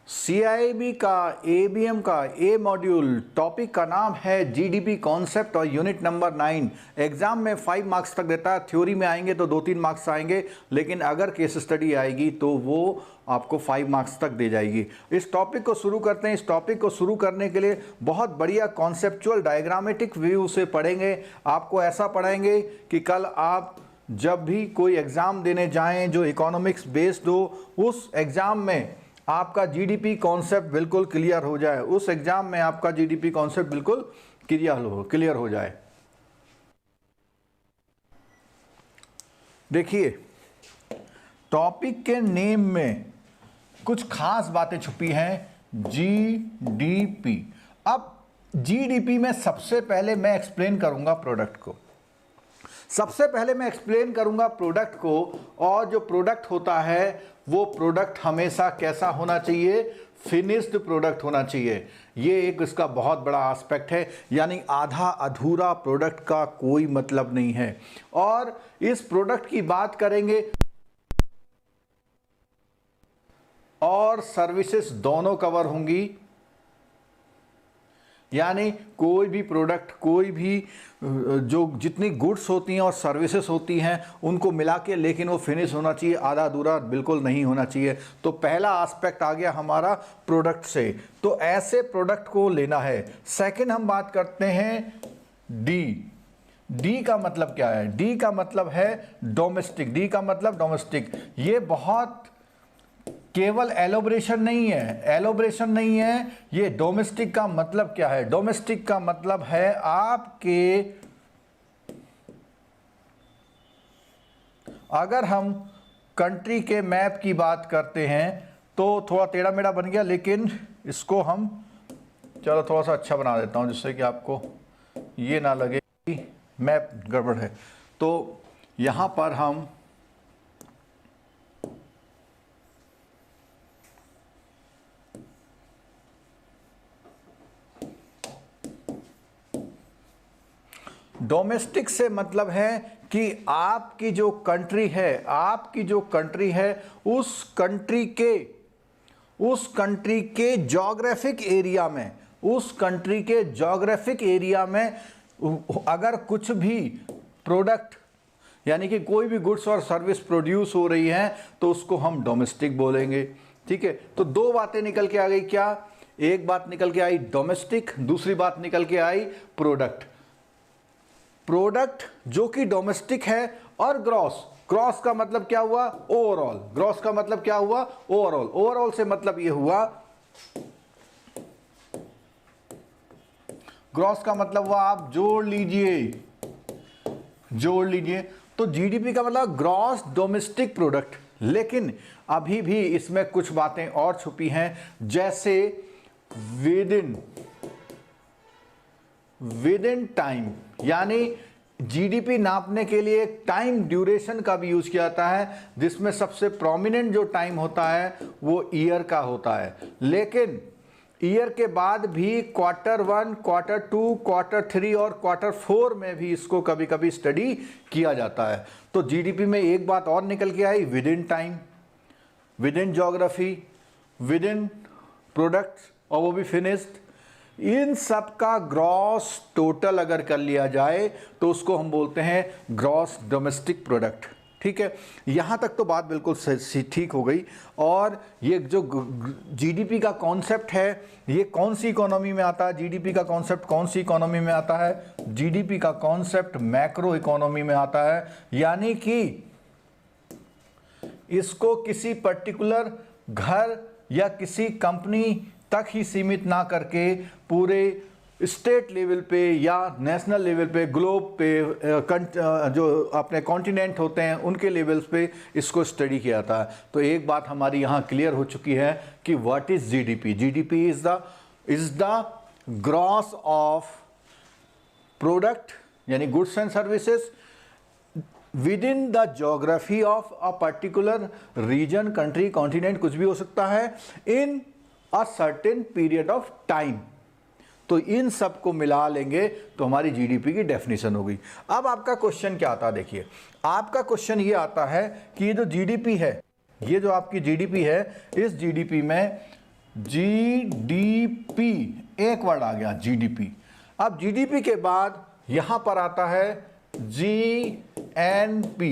CIB का ABM का ए module, topic का नाम है जीडीपी कॉन्सेप्ट और यूनिट नंबर 9। एग्जाम में 5 मार्क्स तक देता है। थ्योरी में आएंगे तो 2-3 मार्क्स आएंगे, लेकिन अगर केस स्टडी आएगी तो वो आपको 5 मार्क्स तक दे जाएगी। इस टॉपिक को शुरू करते हैं। इस टॉपिक को शुरू करने के लिए बहुत बढ़िया कॉन्सेप्चुअल डायग्रामेटिक व्यू से पढ़ेंगे। आपको ऐसा पढ़ाएंगे कि कल आप जब भी कोई एग्ज़ाम देने जाएं जो इकोनॉमिक्स बेस्ड हो, उस एग्ज़ाम में आपका जीडीपी कॉन्सेप्ट बिल्कुल क्लियर हो जाए। उस एग्जाम में आपका जीडीपी कॉन्सेप्ट बिल्कुल क्लियर हो जाए। देखिए, टॉपिक के नेम में कुछ खास बातें छुपी हैं। जीडीपी। अब जीडीपी में सबसे पहले मैं एक्सप्लेन करूंगा प्रोडक्ट को। सबसे पहले मैं एक्सप्लेन करूंगा प्रोडक्ट को, और जो प्रोडक्ट होता है वो प्रोडक्ट हमेशा कैसा होना चाहिए? फिनिश्ड प्रोडक्ट होना चाहिए। ये एक इसका बहुत बड़ा एस्पेक्ट है, यानी आधा अधूरा प्रोडक्ट का कोई मतलब नहीं है। और इस प्रोडक्ट की बात करेंगे और सर्विसेज दोनों कवर होंगी, यानी कोई भी प्रोडक्ट, कोई भी जो जितनी गुड्स होती हैं और सर्विसेज होती हैं उनको मिला के, लेकिन वो फिनिश होना चाहिए, आधा अधूरा बिल्कुल नहीं होना चाहिए। तो पहला एस्पेक्ट आ गया हमारा प्रोडक्ट से, तो ऐसे प्रोडक्ट को लेना है। सेकंड हम बात करते हैं डी। डी का मतलब क्या है? डी का मतलब है डोमेस्टिक। डी का मतलब डोमेस्टिक। ये बहुत केवल एलोब्रेशन नहीं है, ये डोमेस्टिक का मतलब क्या है? डोमेस्टिक का मतलब है आपके, अगर हम कंट्री के मैप की बात करते हैं तो थोड़ा टेढ़ा मेढ़ा बन गया, लेकिन इसको हम चलो थोड़ा सा अच्छा बना देता हूं जिससे कि आपको ये ना लगे कि मैप गड़बड़ है। तो यहां पर हम डोमेस्टिक से मतलब है कि आपकी जो कंट्री है उस कंट्री के ज्योग्राफिक एरिया में अगर कुछ भी प्रोडक्ट, यानी कि कोई भी गुड्स और सर्विस प्रोड्यूस हो रही है तो उसको हम डोमेस्टिक बोलेंगे। ठीक है, तो दो बातें निकल के आ गई। क्या? एक बात निकल के आई डोमेस्टिक, दूसरी बात निकल के आई प्रोडक्ट जो कि डोमेस्टिक है। और ग्रॉस का मतलब क्या हुआ? ओवरऑल। ग्रॉस का मतलब क्या हुआ? ओवरऑल से मतलब ये हुआ, ग्रॉस का मतलब हुआ, आप जोड़ लीजिए तो जीडीपी का मतलब ग्रॉस डोमेस्टिक प्रोडक्ट। लेकिन अभी भी इसमें कुछ बातें और छुपी हैं, जैसे विद इन टाइम, यानी जीडीपी नापने के लिए एक टाइम ड्यूरेशन का भी यूज किया जाता है, जिसमें सबसे प्रोमिनेंट जो टाइम होता है वो ईयर का होता है। लेकिन ईयर के बाद भी क्वार्टर 1, क्वार्टर 2, क्वार्टर 3 और क्वार्टर 4 में भी इसको कभी कभी स्टडी किया जाता है। तो जीडीपी में एक बात और निकल के आई, within time, within geography, within products, और वो भी फिनिश्ड। इन सब का ग्रॉस टोटल अगर कर लिया जाए तो उसको हम बोलते हैं ग्रॉस डोमेस्टिक प्रोडक्ट। ठीक है, यहां तक तो बात बिल्कुल ठीक हो गई। और ये जो जीडीपी का कॉन्सेप्ट है, ये कौन सी इकोनॉमी में आता है? जीडीपी का कॉन्सेप्ट कौन सी इकोनॉमी में आता है? जीडीपी का कॉन्सेप्ट मैक्रो इकोनॉमी में आता है, यानी कि इसको किसी पर्टिकुलर घर या किसी कंपनी तक ही सीमित ना करके पूरे स्टेट लेवल पे या नेशनल लेवल पे, ग्लोब पे, जो अपने कॉन्टिनेंट होते हैं उनके लेवल्स पे इसको स्टडी किया जाता है। तो एक बात हमारी यहाँ क्लियर हो चुकी है कि what is GDP. GDP is the gross of product, यानी goods and services, within the geography of a particular region, country, continent, कुछ भी हो सकता है, in a certain period of time. तो इन सब को मिला लेंगे तो हमारी जीडीपी की डेफिनेशन होगी। अब आपका क्वेश्चन क्या आता है? देखिए, आपका क्वेश्चन ये आता है कि ये जो जीडीपी है, ये जो आपकी जीडीपी है, इस जीडीपी में जीडीपी, एक वर्ड आ गया जीडीपी। अब जीडीपी के बाद यहां पर आता है जीएनपी।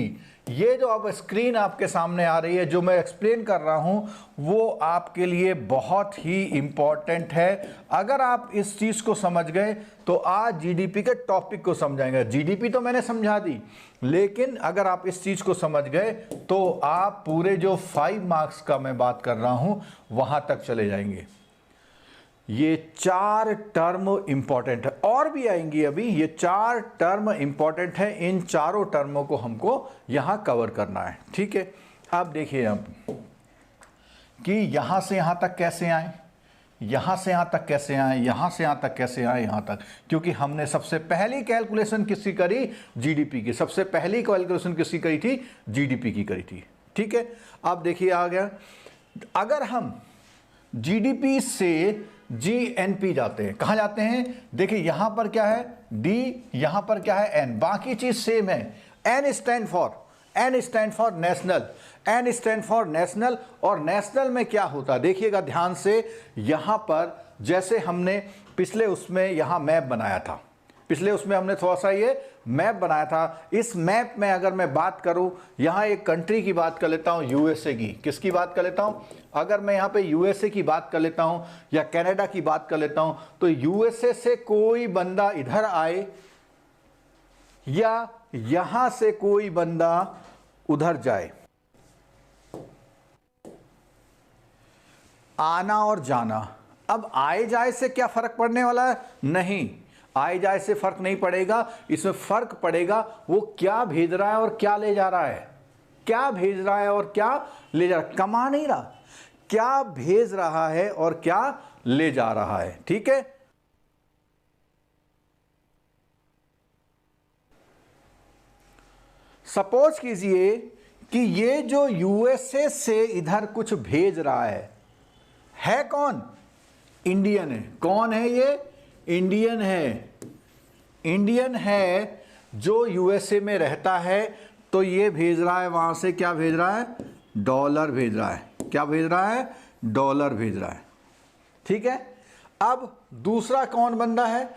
ये जो अब स्क्रीन आपके सामने आ रही है, जो मैं एक्सप्लेन कर रहा हूं, वो आपके लिए बहुत ही इंपॉर्टेंट है। अगर आप इस चीज को समझ गए तो आज जीडीपी के टॉपिक को समझाएंगे। जीडीपी तो मैंने समझा दी, लेकिन अगर आप इस चीज को समझ गए तो आप पूरे जो 5 मार्क्स का मैं बात कर रहा हूं वहां तक चले जाएंगे। ये 4 टर्म इंपॉर्टेंट है, और भी आएंगी अभी। ये 4 टर्म इंपॉर्टेंट है, इन चारों टर्मों को हमको यहां कवर करना है। ठीक है, अब देखिए अब कि यहां से यहां तक कैसे आए, यहां से यहां तक कैसे आए, यहां से यहां तक कैसे आए, यहां तक, क्योंकि हमने सबसे पहली कैलकुलेशन किसकी करी, जीडीपी की। सबसे पहली कैलकुलेशन किसकी करी थी, जीडीपी की करी थी। ठीक है, अब देखिए आ गया। अगर हम जीडीपी से जीएनपी जाते हैं, कहां जाते हैं, देखिए यहां पर क्या है डी, यहां पर क्या है एन, बाकी चीज सेम है। N stand for national, N stand for national. और नेशनल में क्या होता है देखिएगा ध्यान से, यहां पर जैसे हमने पिछले उसमें यहां मैप बनाया था, पिछले उसमें हमने थोड़ा सा ये मैप बनाया था। इस मैप में अगर मैं बात करूं, यहां एक कंट्री की बात कर लेता हूं, यूएसए की। किसकी बात कर लेता हूं, अगर मैं यहां पे यूएसए की बात कर लेता हूं या कनाडा की बात कर लेता हूं, तो यूएसए से कोई बंदा इधर आए या यहां से कोई बंदा उधर जाए, आना और जाना। अब आए जाए से क्या फर्क पड़ने वाला है, नहीं, आए जाए से फर्क नहीं पड़ेगा। इसमें फर्क पड़ेगा वो क्या भेज रहा है और क्या ले जा रहा है, क्या भेज रहा है और क्या ले जा रहा है, कमा नहीं रहा, क्या भेज रहा है और क्या ले जा रहा है। ठीक है, सपोज कीजिए कि ये जो यूएसए से इधर कुछ भेज रहा है कौन, इंडियन है। कौन है ये, इंडियन है। इंडियन है जो यूएसए में रहता है, तो ये भेज रहा है वहां से, क्या भेज रहा है, डॉलर भेज रहा है। क्या भेज रहा है, डॉलर भेज रहा है। ठीक है, अब दूसरा कौन बंदा है,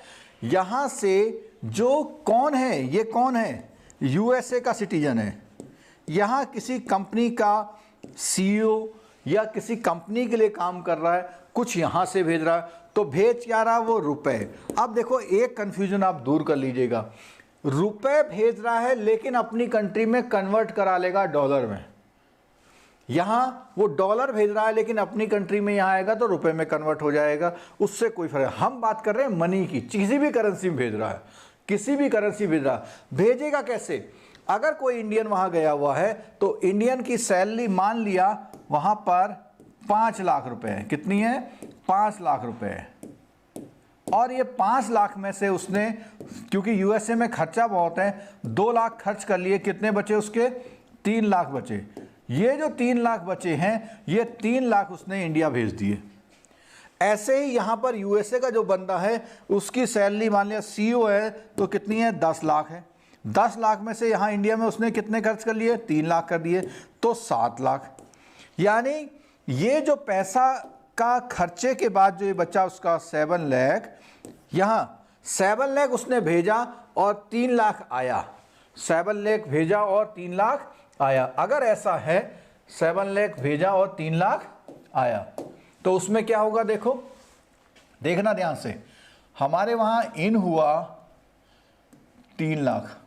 यहां से जो कौन है, ये कौन है, यूएसए का सिटीजन है, यहां किसी कंपनी का सीईओ या किसी कंपनी के लिए काम कर रहा है, कुछ यहां से भेज रहा है, तो भेज क्या रहा, वो रुपए। अब देखो एक कंफ्यूजन आप दूर कर लीजिएगा, रुपए भेज रहा है लेकिन अपनी कंट्री में कन्वर्ट करा लेगा डॉलर में। यहां वो डॉलर भेज रहा है लेकिन अपनी कंट्री में यहां आएगा तो रुपए में कन्वर्ट हो जाएगा, उससे कोई फर्क। हम बात कर रहे हैं मनी की, किसी भी करेंसी में भेज रहा है, किसी भी करेंसी भेज रहा है। भेजेगा कैसे, अगर कोई इंडियन वहां गया हुआ है तो इंडियन की सैलरी मान लिया वहां पर 5 लाख रुपए है, कितनी है, 5 लाख रुपए है। और ये 5 लाख में से उसने, क्योंकि यूएसए में खर्चा बहुत है, 2 लाख खर्च कर लिए, कितने बचे उसके, 3 लाख बचे। ये जो 3 लाख बचे हैं, ये 3 लाख उसने इंडिया भेज दिए। ऐसे ही यहां पर यूएसए का जो बंदा है उसकी सैलरी मान लिया सीईओ है तो कितनी है, 10 लाख है। 10 लाख में से यहां इंडिया में उसने कितने खर्च कर लिए, 3 लाख कर दिए, तो 7 लाख। यानी ये जो पैसा का खर्चे के बाद जो ये बचा उसका 7 लाख, यहां 7 लाख उसने भेजा और 3 लाख आया, 7 लाख भेजा और 3 लाख आया। अगर ऐसा है 7 लाख भेजा और 3 लाख आया, तो उसमें क्या होगा, देखो देखना ध्यान से, हमारे वहां इन हुआ 3 लाख,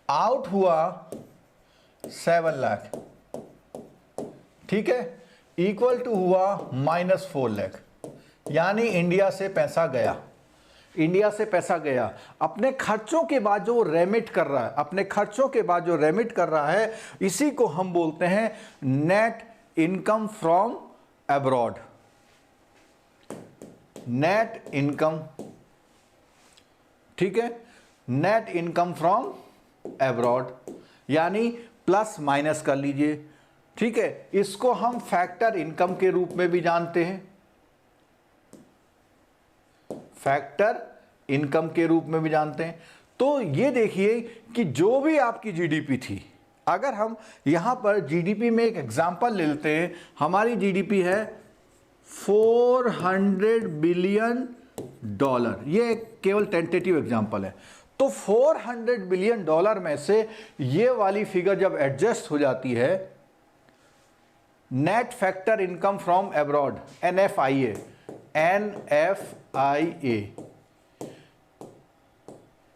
आउट हुआ 7 लाख, ठीक है, इक्वल टू हुआ -4 लाख। यानी इंडिया से पैसा गया, इंडिया से पैसा गया। अपने खर्चों के बाद जो रेमिट कर रहा है, अपने खर्चों के बाद जो रेमिट कर रहा है, इसी को हम बोलते हैं net income from abroad. Net income, ठीक है, नेट इनकम फ्रॉम अब्रॉड, यानी प्लस माइनस कर लीजिए। ठीक है, इसको हम फैक्टर इनकम के रूप में भी जानते हैं, फैक्टर इनकम के रूप में भी जानते हैं। तो ये देखिए कि जो भी आपकी जीडीपी थी, अगर हम यहां पर जीडीपी में एक एग्जांपल ले लेते हैं, हमारी जीडीपी है $400 बिलियन, ये केवल टेंटेटिव एग्जांपल है। तो $400 बिलियन में से ये वाली फिगर जब एडजस्ट हो जाती है, net factor income from abroad, NFIA,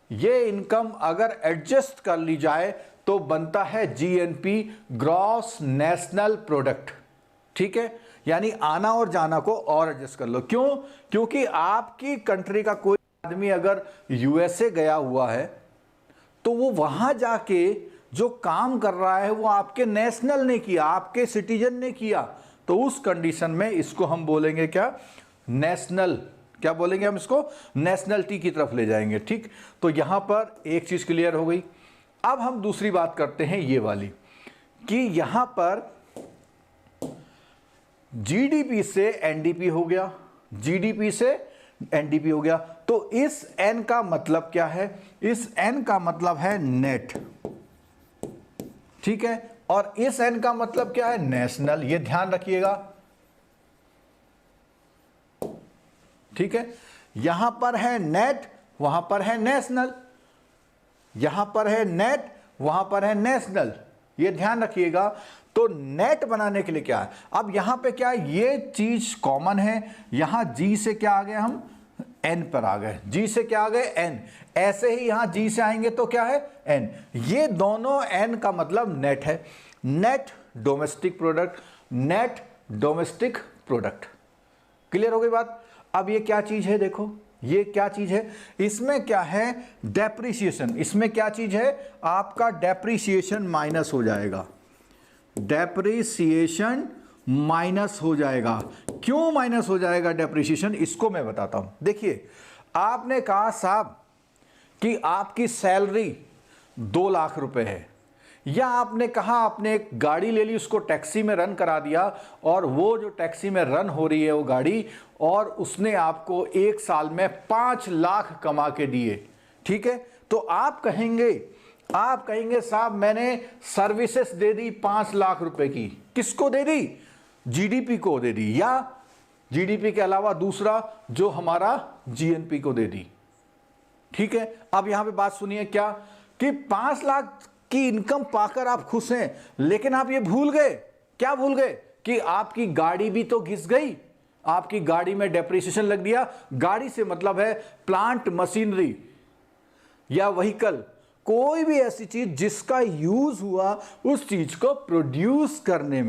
ये इनकम अगर एडजस्ट कर ली जाए तो बनता है GNP, ग्रॉस नेशनल प्रोडक्ट। ठीक है, यानी आना और जाना को और एडजस्ट कर लो। क्यों? क्योंकि आपकी कंट्री का कोई आदमी अगर USA गया हुआ है तो वो वहां जाके जो काम कर रहा है वो आपके नेशनल ने किया, आपके सिटीजन ने किया, तो उस कंडीशन में इसको हम बोलेंगे क्या? नेशनल। क्या बोलेंगे हम इसको? नेशनलिटी की तरफ ले जाएंगे। ठीक, तो यहां पर एक चीज क्लियर हो गई। अब हम दूसरी बात करते हैं ये वाली, कि यहां पर GDP से NDP हो गया, GDP से NDP हो गया, तो इस N का मतलब क्या है? इस N का मतलब है नेट। ठीक है, और इस N का मतलब क्या है? नेशनल। ये ध्यान रखिएगा। ठीक है, यहां पर है नेट, वहां पर है नेशनल, यहां पर है नेट, वहां पर है नेशनल, ये ध्यान रखिएगा। तो नेट बनाने के लिए क्या है? अब यहां पे क्या है? ये चीज कॉमन है, यहां G से क्या आ गए हम? N पर आ गए। G से क्या आ गए? N। ऐसे ही यहां G से आएंगे तो क्या है? N। ये दोनों N का मतलब नेट है, net domestic product, net domestic product. Clear हो गई बात? अब ये क्या चीज है? देखो ये क्या चीज है? इसमें क्या है? डेप्रिसिएशन। इसमें क्या चीज है? आपका डेप्रिसिएशन माइनस हो जाएगा, डेप्रिसिएशन माइनस हो जाएगा। क्यों माइनस हो जाएगा डेप्रिसिएशन? इसको मैं बताता हूं। देखिए, आपने कहा साहब कि आपकी सैलरी 2 लाख रुपए है, या आपने कहा आपने एक गाड़ी ले ली, उसको टैक्सी में रन करा दिया, और वो जो टैक्सी में रन हो रही है वो गाड़ी, और उसने आपको 1 साल में 5 लाख कमा के दिए। ठीक है, तो आप कहेंगे साहब मैंने सर्विसेज दे दी 5 लाख रुपए की। किसको दे दी? GDP को दे दी, या GDP के अलावा दूसरा जो हमारा GNP को दे दी। ठीक है, अब यहां पे बात सुनिए, क्या कि 5 लाख की इनकम पाकर आप खुश हैं, लेकिन आप ये भूल गए, क्या भूल गए? कि आपकी गाड़ी भी तो घिस गई, आपकी गाड़ी में डेप्रिसिएशन लग दिया। गाड़ी से मतलब है प्लांट मशीनरी या व्हीकल, कोई भी ऐसी चीज जिसका यूज हुआ उस चीज को प्रोड्यूस करने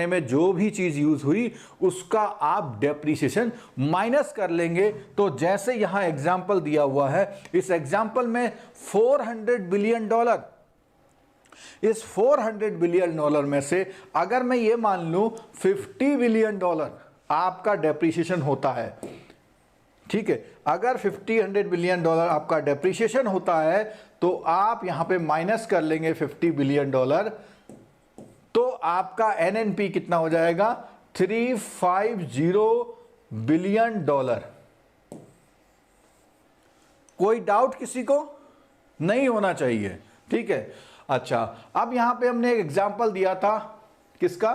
में, जो भी चीज यूज हुई उसका आप डेप्रिसिएशन माइनस कर लेंगे। तो जैसे यहां एग्जांपल दिया हुआ है, इस एग्जांपल में $400 बिलियन, इस $400 बिलियन में से अगर मैं ये मान लूं $50 बिलियन आपका डेप्रिसिएशन होता है। ठीक है, अगर $100 बिलियन आपका डेप्रिसिएशन होता है तो आप यहां पे माइनस कर लेंगे $50 बिलियन, तो आपका NNP कितना हो जाएगा? $350 बिलियन। कोई डाउट किसी को? नहीं होना चाहिए। ठीक है, अच्छा, अब यहां पे हमने एक एग्जांपल दिया था, किसका?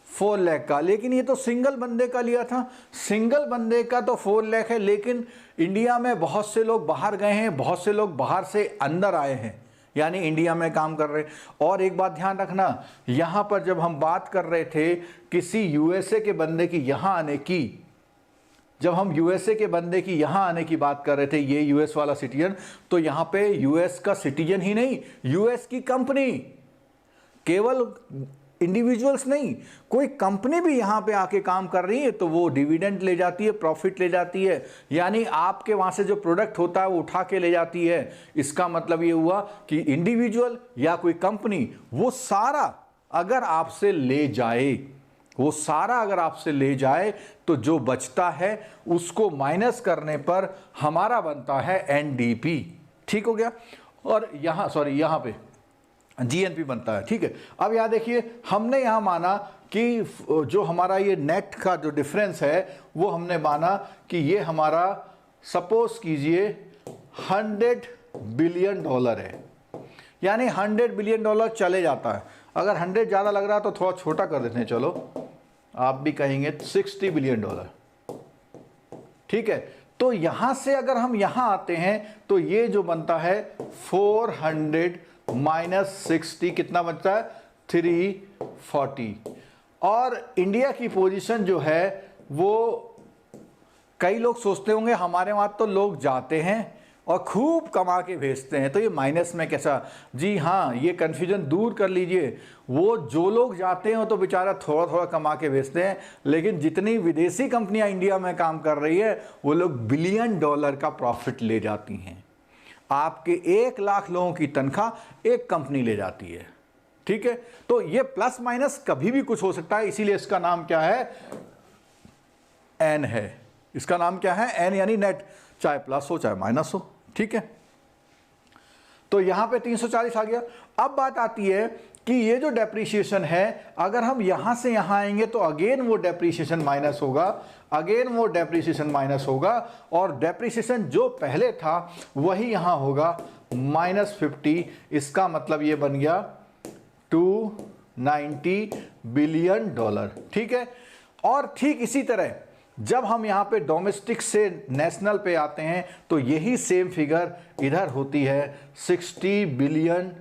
4 लाख का, लेकिन ये तो सिंगल बंदे का लिया था। सिंगल बंदे का तो 4 लाख है, लेकिन इंडिया में बहुत से लोग बाहर गए हैं, बहुत से लोग बाहर से अंदर आए हैं, यानी इंडिया में काम कर रहे हैं। और एक बात ध्यान रखना, यहां पर जब हम बात कर रहे थे किसी USA के बंदे की यहां आने की, जब हम USA के बंदे की यहां आने की बात कर रहे थे, ये US वाला सिटीजन, तो यहां पे US का सिटीजन ही नहीं, US की कंपनी, केवल इंडिविजुअल्स नहीं, कोई कंपनी भी यहां पे आके काम कर रही है तो वो डिविडेंड ले जाती है, प्रॉफिट ले जाती है, यानी आपके वहां से जो प्रोडक्ट होता है वो उठा के ले जाती है। इसका मतलब ये हुआ कि इंडिविजुअल या कोई कंपनी वो सारा अगर आपसे ले जाए, तो जो बचता है उसको माइनस करने पर हमारा बनता है NDP। ठीक हो गया, और यहां पे GNP बनता है। ठीक है, अब यहां देखिए, हमने यहां माना कि जो हमारा ये नेट का जो डिफरेंस है वो हमने माना कि ये हमारा, सपोज कीजिए $100 बिलियन है, यानी $100 बिलियन चले जाता है। अगर 100 ज़्यादा लग रहा है तो थोड़ा छोटा कर देते हैं, चलो आप भी कहेंगे $60 बिलियन, ठीक है। तो यहां से अगर हम यहां आते हैं तो ये जो बनता है 400 माइनस 60 कितना बनता है 340। और इंडिया की पोजीशन जो है वो, कई लोग सोचते होंगे हमारे वहां तो लोग जाते हैं और खूब कमा के भेजते हैं, तो ये माइनस में कैसा? जी हाँ, ये कन्फ्यूजन दूर कर लीजिए। वो जो लोग जाते हैं वो तो बेचारा थोड़ा थोड़ा कमा के भेजते हैं, लेकिन जितनी विदेशी कंपनियां इंडिया में काम कर रही है वो लोग $1 बिलियन का प्रॉफिट ले जाती हैं। आपके 1 लाख लोगों की तनख्वाह एक कंपनी ले जाती है, ठीक है। तो ये प्लस माइनस कभी भी कुछ हो सकता है, इसीलिए इसका नाम क्या है? एन है। इसका नाम क्या है? एन, यानी नेट, चाहे प्लस हो चाहे माइनस हो, ठीक है। तो यहां पे 340 आ गया। अब बात आती है कि ये जो डेप्रीशिएशन है, अगर हम यहां से यहां आएंगे तो अगेन वो डेप्रीशिएशन माइनस होगा, अगेन वो डेप्रीशिएशन माइनस होगा, और डेप्रीशिएशन जो पहले था वही यहां होगा -50। इसका मतलब ये बन गया $290 बिलियन, ठीक है। और ठीक इसी तरह जब हम यहां पे डोमेस्टिक से नेशनल पे आते हैं तो यही सेम फिगर इधर होती है $60 बिलियन।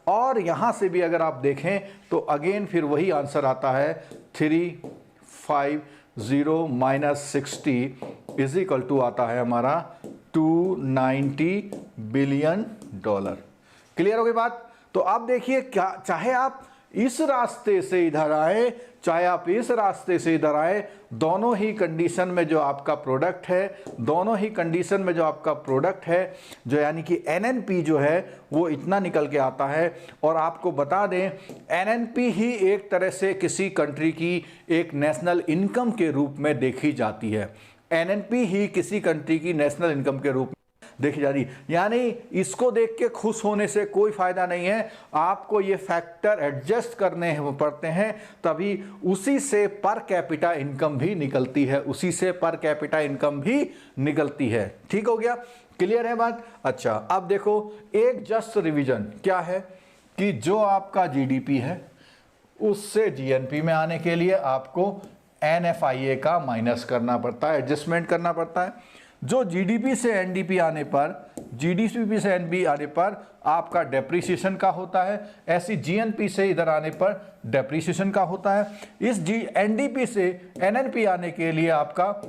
और यहां से भी अगर आप देखें तो अगेन फिर वही आंसर आता है 350 माइनस 60 इज इक्वल टू आता है हमारा $290 बिलियन। क्लियर हो गई बात? तो आप देखिए, क्या चाहे आप इस रास्ते से इधर आए चाहे आप इस रास्ते से इधर आए, दोनों ही कंडीशन में जो आपका प्रोडक्ट है, दोनों ही कंडीशन में जो आपका प्रोडक्ट है, जो यानी कि एनएनपी जो है वो इतना निकल के आता है। और आपको बता दें, एनएनपी ही एक तरह से किसी कंट्री की एक नेशनल इनकम के रूप में देखी जाती है। एनएनपी ही किसी कंट्री की नेशनल इनकम के रूप में देखी जा रही, यानी इसको देख के खुश होने से कोई फायदा नहीं है, आपको ये फैक्टर एडजस्ट करने पड़ते हैं, तभी उसी से पर कैपिटा इनकम भी निकलती है, उसी से पर कैपिटा इनकम भी निकलती है। ठीक हो गया? क्लियर है बात? अच्छा, अब देखो एक जस्ट रिवीजन क्या है कि जो आपका जीडीपी है उससे जीएनपी में आने के लिए आपको एनएफआईए का माइनस करना पड़ता है, एडजस्टमेंट करना पड़ता है। जो जीडीपी से एनडीपी आने पर, जीडीपी से एनबी आने पर आपका डेप्रीसिएशन का होता है, ऐसी जीएनपी से इधर आने पर डेप्रीसिएशन का होता है। इस एनडीपी से एनएनपी आने के लिए आपका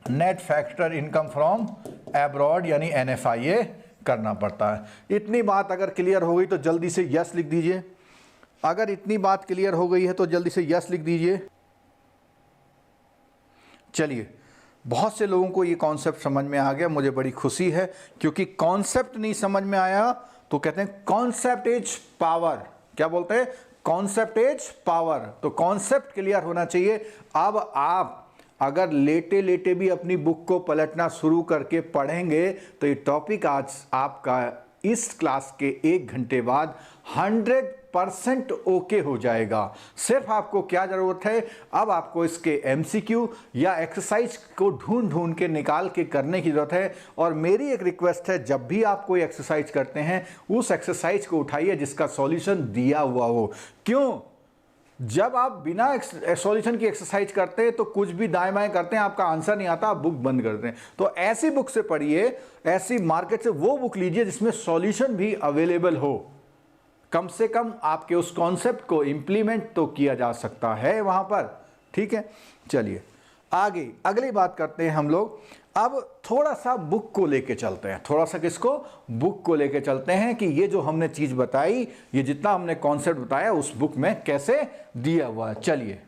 net factor income from abroad यानी एनएफआईए करना पड़ता है। इतनी बात अगर क्लियर हो गई तो जल्दी से यस लिख दीजिए। अगर इतनी बात क्लियर हो गई है तो जल्दी से यस लिख दीजिए। चलिए, बहुत से लोगों को ये कॉन्सेप्ट समझ में आ गया, मुझे बड़ी खुशी है, क्योंकि कॉन्सेप्ट नहीं समझ में आया तो कहते हैं कॉन्सेप्ट इज पावर। क्या बोलते हैं? Concept is power. तो कॉन्सेप्ट क्लियर होना चाहिए। अब आप अगर लेटे लेटे भी अपनी बुक को पलटना शुरू करके पढ़ेंगे तो ये टॉपिक आज आपका इस क्लास के 1 घंटे बाद 100% ओके हो जाएगा। सिर्फ आपको क्या जरूरत है, अब आपको इसके एमसीक्यू या एक्सरसाइज को ढूंढ ढूंढ के निकाल के करने की जरूरत है। और मेरी एक रिक्वेस्ट है, जब भी आप कोई एक्सरसाइज करते हैं उस एक्सरसाइज को उठाइए जिसका सॉल्यूशन दिया हुआ हो। क्यों? जब आप बिना सॉल्यूशन की एक्सरसाइज करते हैं तो कुछ भी दाएं बाएं करते हैं, आपका आंसर नहीं आता, आप बुक बंद करते हैं। तो ऐसी बुक से पढ़िए, ऐसी मार्केट से वो बुक लीजिए जिसमें सॉल्यूशन भी अवेलेबल हो। कम से कम आपके उस कॉन्सेप्ट को इंप्लीमेंट तो किया जा सकता है वहां पर। ठीक है, चलिए आगे अगली बात करते हैं हम लोग। अब थोड़ा सा बुक को लेके चलते हैं, थोड़ा सा किसको? बुक को लेके चलते हैं कि ये जो हमने चीज बताई, ये जितना हमने कॉन्सेप्ट बताया उस बुक में कैसे दिया हुआ है। चलिए,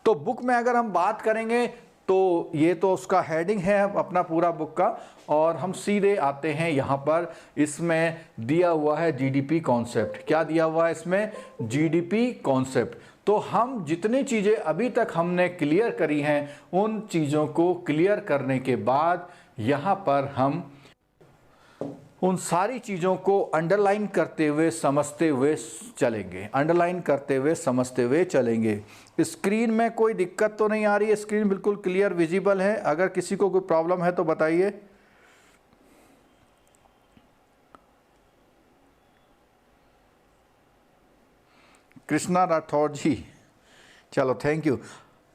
तो बुक में अगर हम बात करेंगे तो ये तो उसका हेडिंग है अपना पूरा बुक का, और हम सीधे आते हैं यहाँ पर। इसमें दिया हुआ है जीडीपी कॉन्सेप्ट। क्या दिया हुआ है इसमें? GDP concept. तो हम जितनी चीज़ें अभी तक हमने क्लियर करी हैं, उन चीज़ों को क्लियर करने के बाद यहाँ पर हम उन सारी चीज़ों को अंडरलाइन करते हुए समझते हुए चलेंगे, अंडरलाइन करते हुए समझते हुए चलेंगे। स्क्रीन में कोई दिक्कत तो नहीं आ रही है? स्क्रीन बिल्कुल क्लियर विजिबल है? अगर किसी को कोई प्रॉब्लम है तो बताइए। कृष्णा राठौर जी, चलो थैंक यू।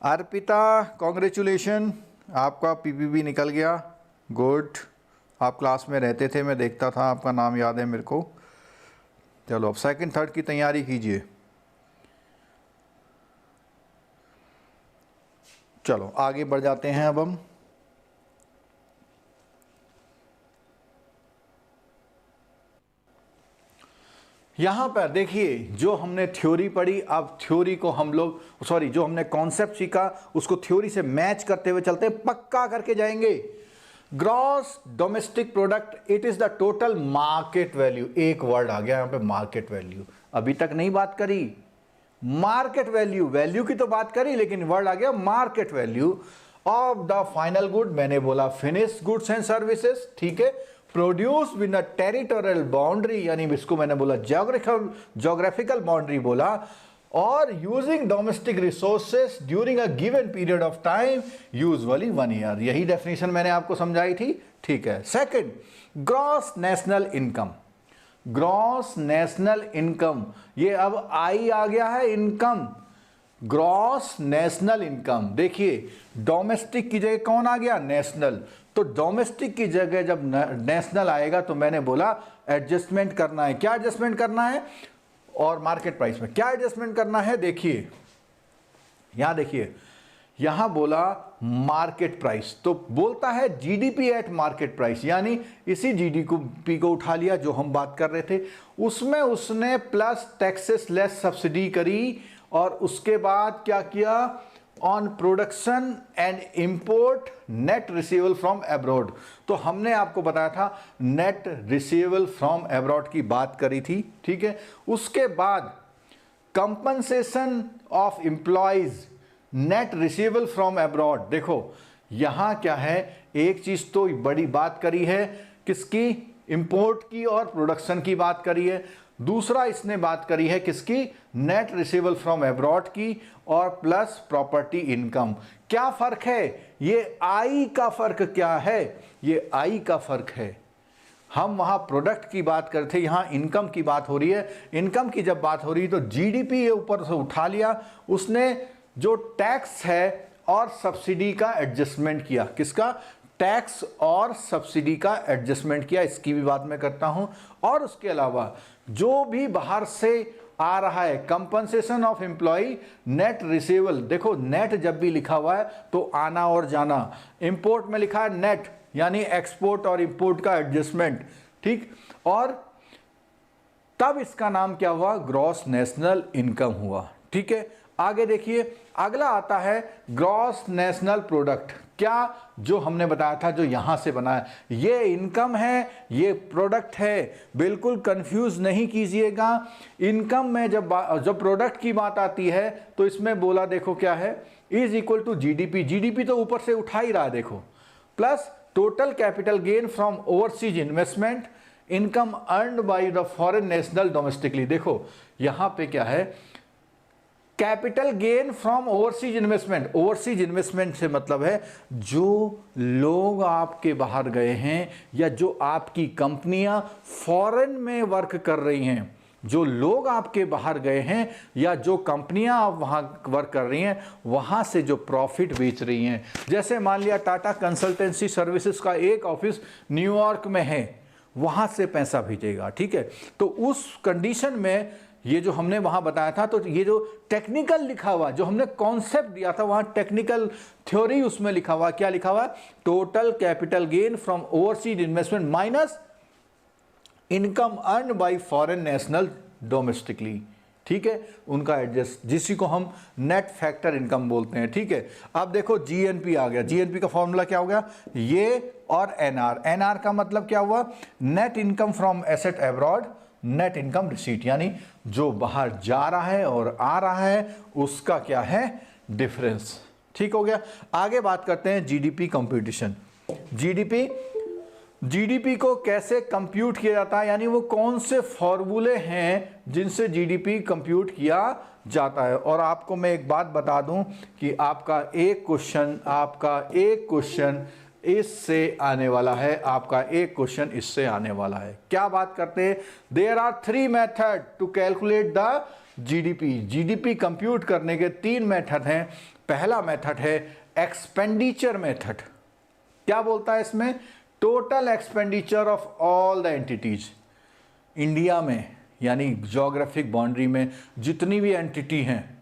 अर्पिता कॉन्ग्रेचुलेशन, आपका पीपीबी निकल गया, गुड। आप क्लास में रहते थे, मैं देखता था, आपका नाम याद है मेरे को। चलो अब सेकंड थर्ड की तैयारी कीजिए। चलो आगे बढ़ जाते हैं अब हम। यहाँ पर देखिए जो हमने थ्योरी पढ़ी, अब थ्योरी को हम लोग जो हमने कॉन्सेप्ट सीखा उसको थ्योरी से मैच करते हुए चलते हैं, पक्का करके जाएंगे। Gross domestic product, it is the total market value. एक वर्ड आ गया यहाँ पे, मार्केट वैल्यू। अभी तक नहीं बात करी मार्केट वैल्यू, वैल्यू की तो बात करी, लेकिन वर्ड आ गया market value of the final good. मैंने बोला फिनिश गुड्स एंड सर्विसेज, ठीक है। Produce with a territorial boundary, यानी इसको मैंने बोला ज्योग्राफिकल बाउंड्री बोला, और using domestic resources during a given period of time, usually 1 year. यही डेफिनेशन मैंने आपको समझाई थी, ठीक है। Second, gross national income. Gross national income, ये अब आई आ गया है इनकम, ग्रॉस नेशनल इनकम। देखिए डोमेस्टिक की जगह कौन आ गया, नेशनल। तो डोमेस्टिक की जगह जब नेशनल आएगा तो मैंने बोला एडजस्टमेंट करना है। क्या एडजस्टमेंट करना है, और मार्केट प्राइस में क्या एडजस्टमेंट करना है। देखिए यहां देखिए, यहां बोला मार्केट प्राइस, तो बोलता है जीडीपी एट मार्केट प्राइस, यानी इसी जीडीपी को उठा लिया जो हम बात कर रहे थे, उसमें उसने प्लस टैक्सेस लेस सब्सिडी करी, और उसके बाद क्या किया, on production and import net receivable from abroad. तो हमने आपको बताया था नेट रिसीवेबल फ्रॉम एब्रॉड की बात करी थी, ठीक है। उसके बाद compensation of employees net receivable from abroad. देखो यहां क्या है, एक चीज तो बड़ी बात करी है किसकी, इंपोर्ट की और प्रोडक्शन की बात करी है। दूसरा इसने बात करी है किसकी, नेट रिसीवेबल फ्रॉम एब्रॉड की, और प्लस प्रॉपर्टी इनकम। क्या फर्क है, ये आई का फर्क क्या है, ये आई का फर्क है। हम वहां प्रोडक्ट की बात करते थे, यहां इनकम की बात हो रही है। इनकम की जब बात हो रही है तो जीडीपी ऊपर से उठा लिया उसने, जो टैक्स है और सब्सिडी का एडजस्टमेंट किया। किसका, टैक्स और सब्सिडी का एडजस्टमेंट किया, इसकी भी बात मैं करता हूं। और उसके अलावा जो भी बाहर से आ रहा है, compensation of employ net receivable. देखो नेट जब भी लिखा हुआ है तो आना और जाना, इंपोर्ट में लिखा है नेट, यानी एक्सपोर्ट और इंपोर्ट का एडजस्टमेंट, ठीक। और तब इसका नाम क्या हुआ, ग्रॉस नेशनल इनकम हुआ, ठीक है। आगे देखिए, अगला आता है ग्रॉस नेशनल प्रोडक्ट। क्या, जो हमने बताया था, जो यहां से बना है, ये इनकम है, ये प्रोडक्ट है, बिल्कुल कंफ्यूज नहीं कीजिएगा। इनकम में जब प्रोडक्ट की बात आती है तो इसमें बोला, देखो क्या है, is equal to GDP. GDP तो ऊपर से उठा ही रहा है, देखो, plus total capital gain from overseas investment, income earned by the foreign national domestically. देखो यहां पे क्या है, capital gain from overseas investment. Overseas investment से मतलब है जो लोग आपके बाहर गए हैं, या जो आपकी कंपनियां फॉरेन में वर्क कर रही हैं, जो लोग आपके बाहर गए हैं या जो कंपनियां आप वहां वर्क कर रही हैं, वहां से जो प्रॉफिट बेच रही हैं। जैसे मान लिया टाटा कंसल्टेंसी सर्विसेज का एक ऑफिस न्यूयॉर्क में है, वहां से पैसा भेजेगा, ठीक है। तो उस कंडीशन में ये जो हमने वहां बताया था, तो ये जो टेक्निकल लिखा हुआ, जो हमने कॉन्सेप्ट दिया था, वहां टेक्निकल थ्योरी उसमें लिखा हुआ, क्या लिखा हुआ, total capital gain from overseas investment minus income earn by foreign national domestically, ठीक है, उनका एडजस्ट, जिसी को हम नेट फैक्टर इनकम बोलते हैं, ठीक है। अब देखो जीएनपी आ गया, जीएनपी का फॉर्मूला क्या हो गया, ये और एनआर। एनआर का मतलब क्या हुआ, net income from asset abroad, net income receipt, यानी जो बाहर जा रहा है और आ रहा है उसका क्या है, डिफरेंस, ठीक हो गया। आगे बात करते हैं जीडीपी कंप्यूटेशन। जीडीपी को कैसे कंप्यूट किया जाता है, यानी वो कौन से फॉर्मूले हैं जिनसे जीडीपी कंप्यूट किया जाता है। और आपको मैं एक बात बता दूं कि आपका एक क्वेश्चन इससे आने वाला है, आपका एक क्वेश्चन इससे आने वाला है। क्या बात करते हैं, there are 3 method to calculate the GDP compute करने के 3 मेथड हैं। पहला मेथड है एक्सपेंडिचर मेथड। क्या बोलता है इसमें? Total expenditure of all the entities India में, यानी ज्योग्राफिक बाउंड्री में जितनी भी एंटिटी हैं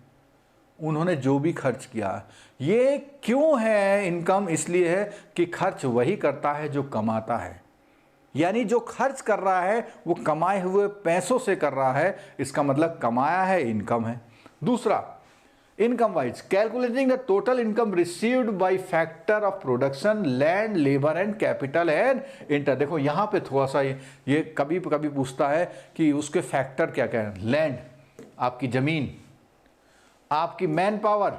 उन्होंने जो भी खर्च किया। ये क्यों है इनकम? इसलिए है कि खर्च वही करता है जो कमाता है, यानी जो खर्च कर रहा है वो कमाए हुए पैसों से कर रहा है, इसका मतलब कमाया है, इनकम है। दूसरा, income wise calculating the total income received by factor of production, land, labour and capital and inter. देखो यहां पे थोड़ा सा ये कभी कभी पूछता है कि उसके फैक्टर क्या क्या है। लैंड, आपकी जमीन, आपकी मैन पावर,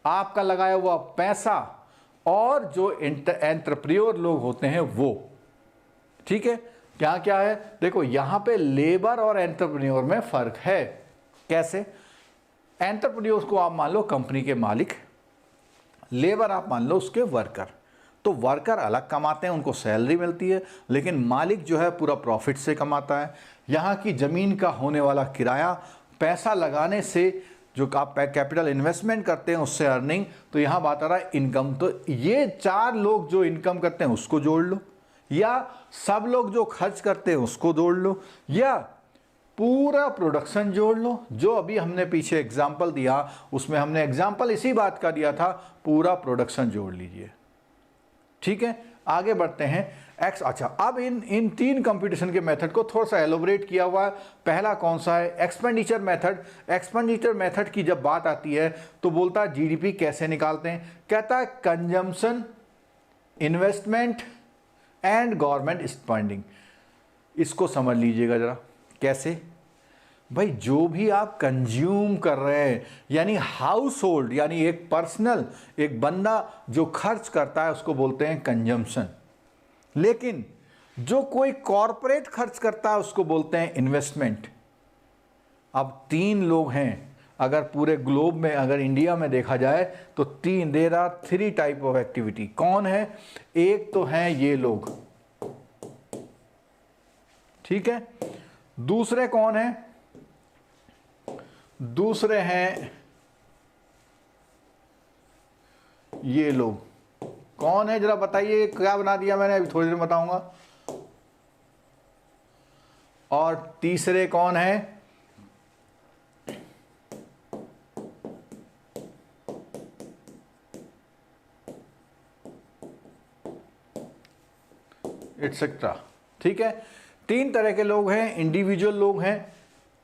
आपका लगाया हुआ पैसा, और जो एंटरप्रेन्योर लोग होते हैं वो। ठीक है, क्या क्या है? देखो यहां पे लेबर और एंटरप्रेन्योर में फर्क है। कैसे? एंटरप्रेन्योर को आप मान लो कंपनी के मालिक, लेबर आप मान लो उसके वर्कर। तो वर्कर अलग कमाते हैं, उनको सैलरी मिलती है, लेकिन मालिक जो है पूरा प्रॉफिट से कमाता है। यहाँ की ज़मीन का होने वाला किराया, पैसा लगाने से जो आप कैपिटल इन्वेस्टमेंट करते हैं उससे अर्निंग, तो यहाँ बात आ रहा है इनकम। तो ये 4 लोग जो इनकम करते हैं उसको जोड़ लो, या सब लोग जो खर्च करते हैं उसको जोड़ लो, या पूरा प्रोडक्शन जोड़ लो। जो अभी हमने पीछे एग्जाम्पल दिया उसमें हमने एग्जाम्पल इसी बात का दिया था, पूरा प्रोडक्शन जोड़ लीजिए। ठीक है, आगे बढ़ते हैं। अच्छा, अब इन 3 कंप्यूटेशन के मेथड को थोड़ा सा एलोबरेट किया हुआ है। पहला कौन सा है? Expenditure method. एक्सपेंडिचर मेथड की जब बात आती है तो बोलता है जीडीपी कैसे निकालते हैं। कहता है consumption, investment and government spending. इसको समझ लीजिएगा जरा। कैसे? भाई जो भी आप कंज्यूम कर रहे हैं, यानी हाउस होल्ड, यानी एक पर्सनल, एक बंदा जो खर्च करता है उसको बोलते हैं कंजम्पशन। लेकिन जो कोई कॉरपोरेट खर्च करता है उसको बोलते हैं इन्वेस्टमेंट। अब 3 लोग हैं, अगर पूरे ग्लोब में, अगर इंडिया में देखा जाए तो 3 टाइप ऑफ एक्टिविटी। कौन है? एक तो हैं ये लोग, ठीक है। दूसरे कौन है? दूसरे हैं ये लोग। कौन है जरा बताइए, क्या बना दिया मैंने, अभी थोड़ी देर में बताऊंगा। और तीसरे कौन है? एटसेट्रा। ठीक है, 3 तरह के लोग हैं, इंडिविजुअल लोग हैं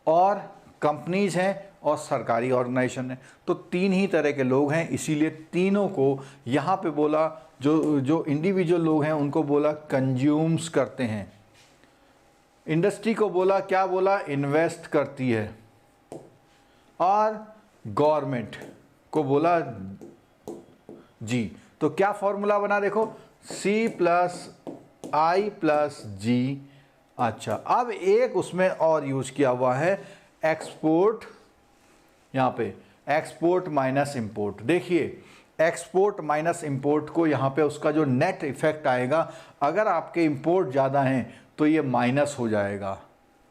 और कंपनीज हैं और सरकारी ऑर्गेनाइजेशन है। तो 3 ही तरह के लोग हैं, इसीलिए तीनों को यहाँ पे बोला, जो इंडिविजुअल लोग हैं उनको बोला कंज्यूम्स करते हैं। इंडस्ट्री को बोला, क्या बोला? इन्वेस्ट करती है। और गवर्नमेंट को बोला जी। तो क्या फॉर्मूला बना देखो, C+I+G। अच्छा, अब एक उसमें और यूज किया हुआ है एक्सपोर्ट, यहाँ पे एक्सपोर्ट माइनस इंपोर्ट। देखिए एक्सपोर्ट माइनस इंपोर्ट को यहाँ पे उसका जो नेट इफेक्ट आएगा, अगर आपके इंपोर्ट ज़्यादा हैं तो ये माइनस हो जाएगा।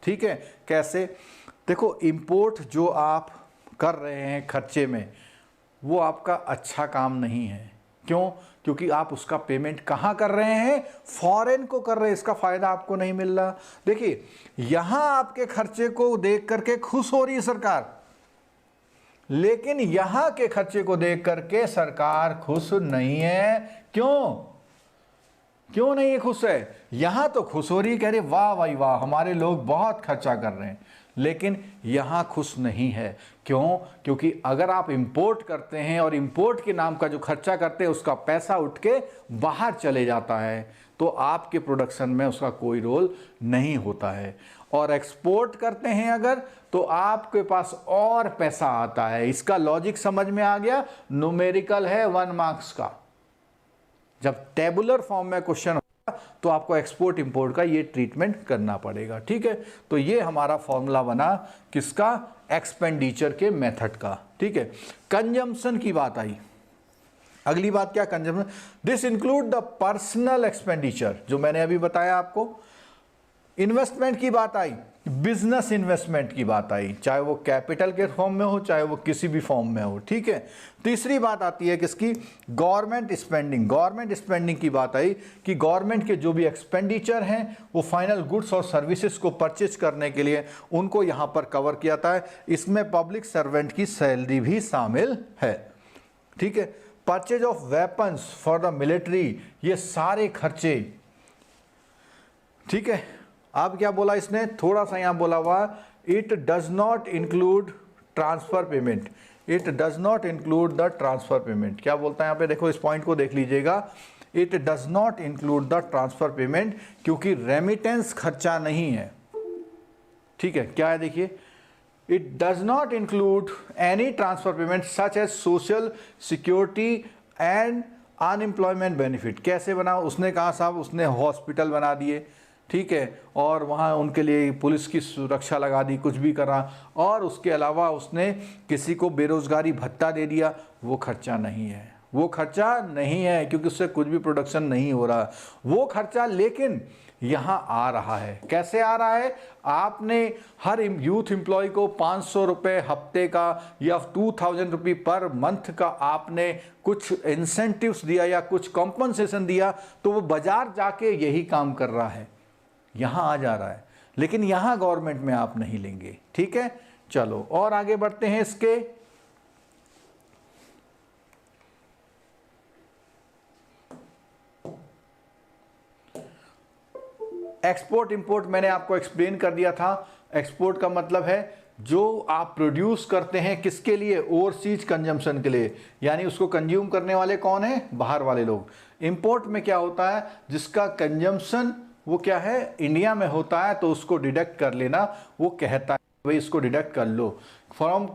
ठीक है, कैसे? देखो इंपोर्ट जो आप कर रहे हैं खर्चे में, वो आपका अच्छा काम नहीं है। क्यों? क्योंकि आप उसका पेमेंट कहाँ कर रहे हैं? फॉरेन को कर रहे हैं, इसका फायदा आपको नहीं मिल रहा। देखिए यहां आपके खर्चे को देख करके खुश हो रही है सरकार, लेकिन यहां के खर्चे को देख करके सरकार खुश नहीं है। क्यों नहीं है खुश है? यहां तो खुश हो रही है, कह रही वाह भाई वाह, हमारे लोग बहुत खर्चा कर रहे हैं, लेकिन यहाँ खुश नहीं है। क्यों? क्योंकि अगर आप इंपोर्ट करते हैं और इंपोर्ट के नाम का जो खर्चा करते हैं उसका पैसा उठ के बाहर चले जाता है, तो आपके प्रोडक्शन में उसका कोई रोल नहीं होता है। और एक्सपोर्ट करते हैं अगर, तो आपके पास और पैसा आता है। इसका लॉजिक समझ में आ गया? न्यूमेरिकल है 1 मार्क्स का। जब टेबुलर फॉर्म में क्वेश्चन तो आपको एक्सपोर्ट इंपोर्ट का ये ट्रीटमेंट करना पड़ेगा। ठीक है, तो ये हमारा फॉर्मूला बना किसका? एक्सपेंडिचर के मेथड का। ठीक है, कंजम्पशन की बात आई। अगली बात क्या? Consumption. This include the personal expenditure, जो मैंने अभी बताया आपको। इन्वेस्टमेंट की बात आई, बिजनेस इन्वेस्टमेंट की बात आई, चाहे वो कैपिटल के फॉर्म में हो चाहे वो किसी भी फॉर्म में हो, ठीक है। तीसरी बात आती है किसकी, गवर्नमेंट स्पेंडिंग। गवर्नमेंट स्पेंडिंग की बात आई कि गवर्नमेंट के जो भी एक्सपेंडिचर हैं वो फाइनल गुड्स और सर्विसेज को परचेज करने के लिए उनको यहाँ पर कवर किया जाता है। इसमें पब्लिक सर्वेंट की सैलरी भी शामिल है, ठीक है। Purchase of weapons for the military, ये सारे खर्चे, ठीक है। अब क्या बोला इसने, थोड़ा सा यहां बोला हुआ, it does not include transfer payment, it does not include the transfer payment. क्या बोलता है यहां पे, देखो इस पॉइंट को देख लीजिएगा, it does not include the transfer payment, क्योंकि रेमिटेंस खर्चा नहीं है, ठीक है। क्या है देखिए, it does not include any transfer payment such as social security and unemployment benefit. कैसे बना, उसने कहा साहब उसने हॉस्पिटल बना दिए, ठीक है, और वहाँ उनके लिए पुलिस की सुरक्षा लगा दी, कुछ भी करा, और उसके अलावा उसने किसी को बेरोजगारी भत्ता दे दिया, वो खर्चा नहीं है, वो खर्चा नहीं है, क्योंकि उससे कुछ भी प्रोडक्शन नहीं हो रहा वो खर्चा। लेकिन यहाँ आ रहा है, कैसे आ रहा है, आपने हर यूथ एम्प्लॉय को 500 रुपये हफ्ते का या 2000 रुपये पर मंथ का आपने कुछ इंसेंटिव्स दिया या कुछ कॉम्पनसेशन दिया, तो वो बाजार जाके यही काम कर रहा है, यहां आ जा रहा है। लेकिन यहां गवर्नमेंट में आप नहीं लेंगे, ठीक है। चलो और आगे बढ़ते हैं इसके, एक्सपोर्ट इंपोर्ट मैंने आपको एक्सप्लेन कर दिया था। एक्सपोर्ट का मतलब है जो आप प्रोड्यूस करते हैं किसके लिए, ओवरसीज कंजम्पशन के लिए, यानी उसको कंज्यूम करने वाले कौन है, बाहर वाले लोग। इंपोर्ट में क्या होता है, जिसका कंजम्पशन वो क्या है इंडिया में होता है, तो उसको डिडक्ट कर लेना, वो कहता है भाई इसको डिडक्ट कर लो from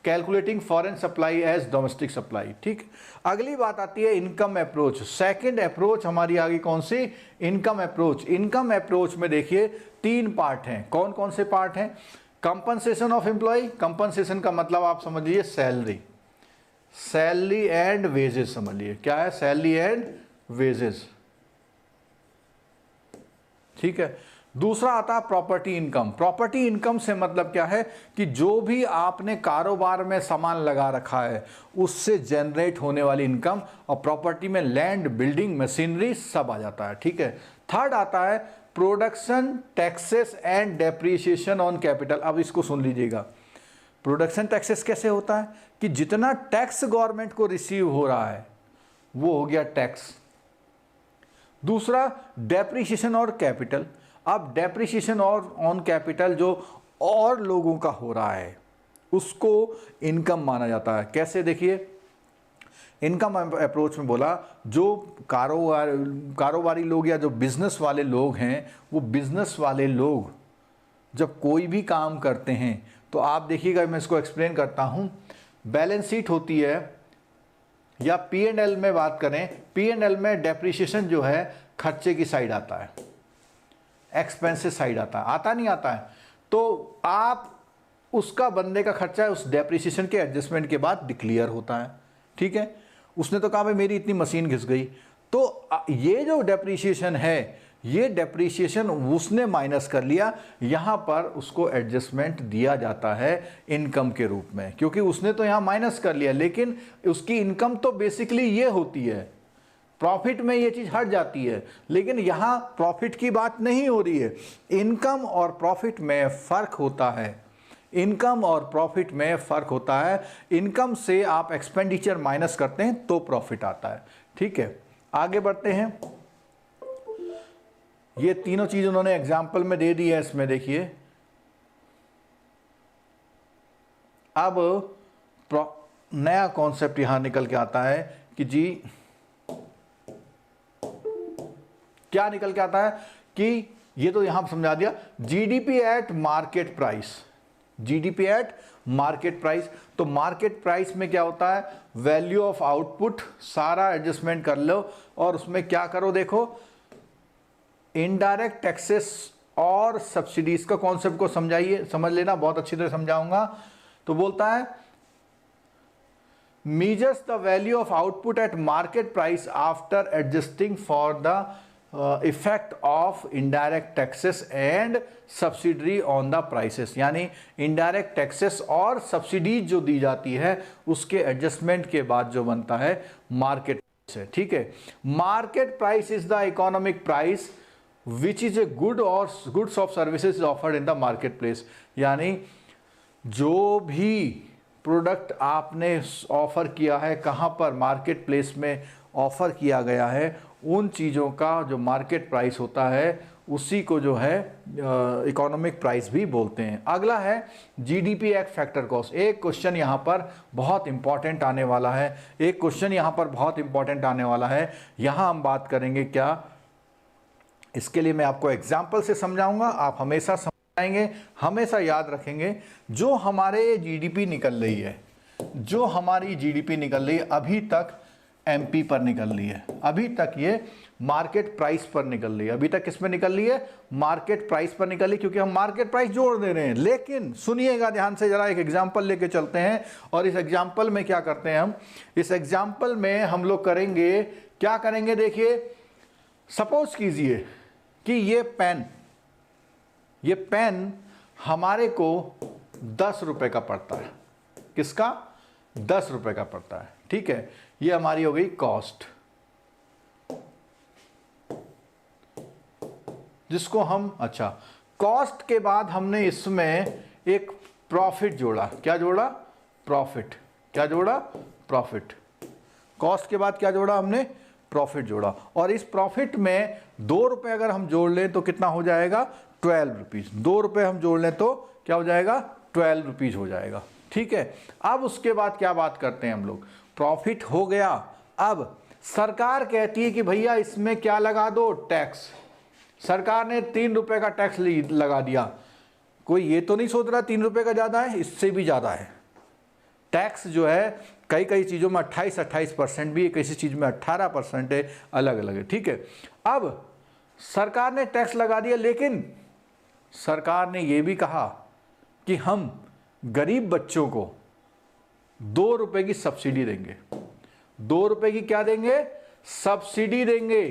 calculating foreign supply as domestic supply, ठीक। अगली बात आती है इनकम अप्रोच। सेकंड अप्रोच हमारी आगे कौन सी, इनकम अप्रोच। इनकम अप्रोच में देखिए 3 पार्ट हैं, कौन कौन से पार्ट हैं, कंपनसेशन ऑफ एम्प्लॉय, कंपनसेशन का मतलब आप समझ लीजिए सैलरी, सैलरी एंड वेजेस समझ लीजिए, क्या है सैलरी एंड वेजेस, ठीक है। दूसरा आता है प्रॉपर्टी इनकम। प्रॉपर्टी इनकम से मतलब क्या है कि जो भी आपने कारोबार में सामान लगा रखा है उससे जनरेट होने वाली इनकम, और प्रॉपर्टी में लैंड, बिल्डिंग, मशीनरी सब आ जाता है, ठीक है। थर्ड आता है production taxes and depreciation on capital. अब इसको सुन लीजिएगा, प्रोडक्शन टैक्सेस कैसे होता है कि जितना टैक्स गवर्नमेंट को रिसीव हो रहा है वो हो गया टैक्स। दूसरा डेप्रिसिएशन और कैपिटल। अब डेप्रिसिएशन और ऑन कैपिटल जो और लोगों का हो रहा है उसको इनकम माना जाता है। कैसे देखिए, इनकम अप्रोच में बोला जो कारोबारी लोग या जो बिजनेस वाले लोग हैं, वो बिजनेस वाले लोग जब कोई भी काम करते हैं तो आप देखिएगा, मैं इसको एक्सप्लेन करता हूं। बैलेंस शीट होती है या P&L में बात करें, P&L में डेप्रिसिएशन जो है खर्चे की साइड आता है, एक्सपेंसेस साइड आता नहीं आता है, तो आप उसका बंदे का खर्चा है उस डेप्रिसिएशन के एडजस्टमेंट के बाद डिक्लेयर होता है, ठीक है। उसने तो कहा भाई मेरी इतनी मशीन घिस गई, तो ये जो डेप्रिसिएशन है, ये डेप्रिसिएशन उसने माइनस कर लिया, यहाँ पर उसको एडजस्टमेंट दिया जाता है इनकम के रूप में, क्योंकि उसने तो यहाँ माइनस कर लिया, लेकिन उसकी इनकम तो बेसिकली ये होती है, प्रॉफिट में ये चीज हट जाती है, लेकिन यहाँ प्रॉफिट की बात नहीं हो रही है। इनकम और प्रॉफिट में फर्क होता है, इनकम और प्रॉफिट में फर्क होता है। इनकम से आप एक्सपेंडिचर माइनस करते हैं तो प्रॉफिट आता है, ठीक है। आगे बढ़ते हैं, ये तीनों चीज उन्होंने एग्जाम्पल में दे दी है। इसमें देखिए अब नया कॉन्सेप्ट यहां निकल के आता है कि जी क्या निकल के आता है कि ये तो यहां समझा दिया, GDP at market price, GDP at market price. तो मार्केट प्राइस में क्या होता है, वैल्यू ऑफ आउटपुट, सारा एडजस्टमेंट कर लो और उसमें क्या करो, देखो इनडायरेक्ट टैक्सेस और सब्सिडीज का कॉन्सेप्ट को समझाइए, समझ लेना, बहुत अच्छी तरह समझाऊंगा। तो बोलता है measures the value of output at market price after adjusting for the effect of indirect taxes and subsidy on the prices, यानी इनडायरेक्ट टैक्सेस और सब्सिडीज जो दी जाती है उसके एडजस्टमेंट के बाद जो बनता है मार्केट प्राइस है। ठीक है, market price is the economic price which is a good or goods of services offered in the market place, यानी जो भी प्रोडक्ट आपने ऑफर किया है, कहाँ पर मार्केट प्लेस में ऑफर किया गया है, उन चीज़ों का जो मार्केट प्राइस होता है उसी को जो है इकोनॉमिक प्राइस भी बोलते हैं। अगला है जीडीपी एक्ट फैक्टर कॉस्ट। एक क्वेश्चन यहाँ पर बहुत इंपॉर्टेंट आने वाला है, एक क्वेश्चन यहाँ पर बहुत इंपॉर्टेंट आने वाला है। यहाँ हम बात करेंगे क्या, इसके लिए मैं आपको एग्जाम्पल से समझाऊंगा, आप हमेशा समझाएंगे, हमेशा याद रखेंगे। जो हमारे जीडीपी निकल रही है, जो हमारी जीडीपी निकल रही है अभी तक एमपी पर निकल रही है, अभी तक ये मार्केट प्राइस पर निकल रही है, अभी तक किस पर निकल रही है, मार्केट प्राइस पर निकल रही है, क्योंकि हम मार्केट प्राइस जोड़ दे रहे हैं। लेकिन सुनिएगा ध्यान से, जरा एक एग्जांपल लेके चलते हैं और इस एग्जांपल में क्या करते हैं हम, इस एग्जांपल में हम लोग करेंगे क्या करेंगे, देखिए सपोज कीजिए कि ये पेन हमारे को 10 रुपए का पड़ता है, किसका, 10 रुपए का पड़ता है। ठीक है, ये हमारी हो गई कॉस्ट, जिसको हम, अच्छा, कॉस्ट के बाद हमने इसमें एक प्रॉफिट जोड़ा, क्या जोड़ा, प्रॉफिट, क्या जोड़ा, प्रॉफिट। कॉस्ट के बाद क्या जोड़ा हमने, प्रॉफिट जोड़ा, और इस प्रॉफिट में 2 रुपए अगर हम जोड़ लें तो कितना हो जाएगा, 12 रुपीज। 2 रुपए हम जोड़ लें तो क्या हो जाएगा, 12 रुपीज हो जाएगा। ठीक है, अब उसके बाद क्या बात करते हैं हम लोग, प्रॉफिट हो गया। अब सरकार कहती है कि भैया इसमें क्या लगा दो, टैक्स। सरकार ने 3 रुपए का टैक्स लगा दिया। कोई ये तो नहीं सोच रहा 3 रुपए का ज़्यादा है, इससे भी ज़्यादा है टैक्स जो है। कई कई चीज़ों में 28% भी है, किसी चीज़ में 18% है, अलग अलग है। ठीक है, अब सरकार ने टैक्स लगा दिया, लेकिन सरकार ने ये भी कहा कि हम गरीब बच्चों को 2 रुपए की सब्सिडी देंगे। 2 रुपए की क्या देंगे, सब्सिडी देंगे।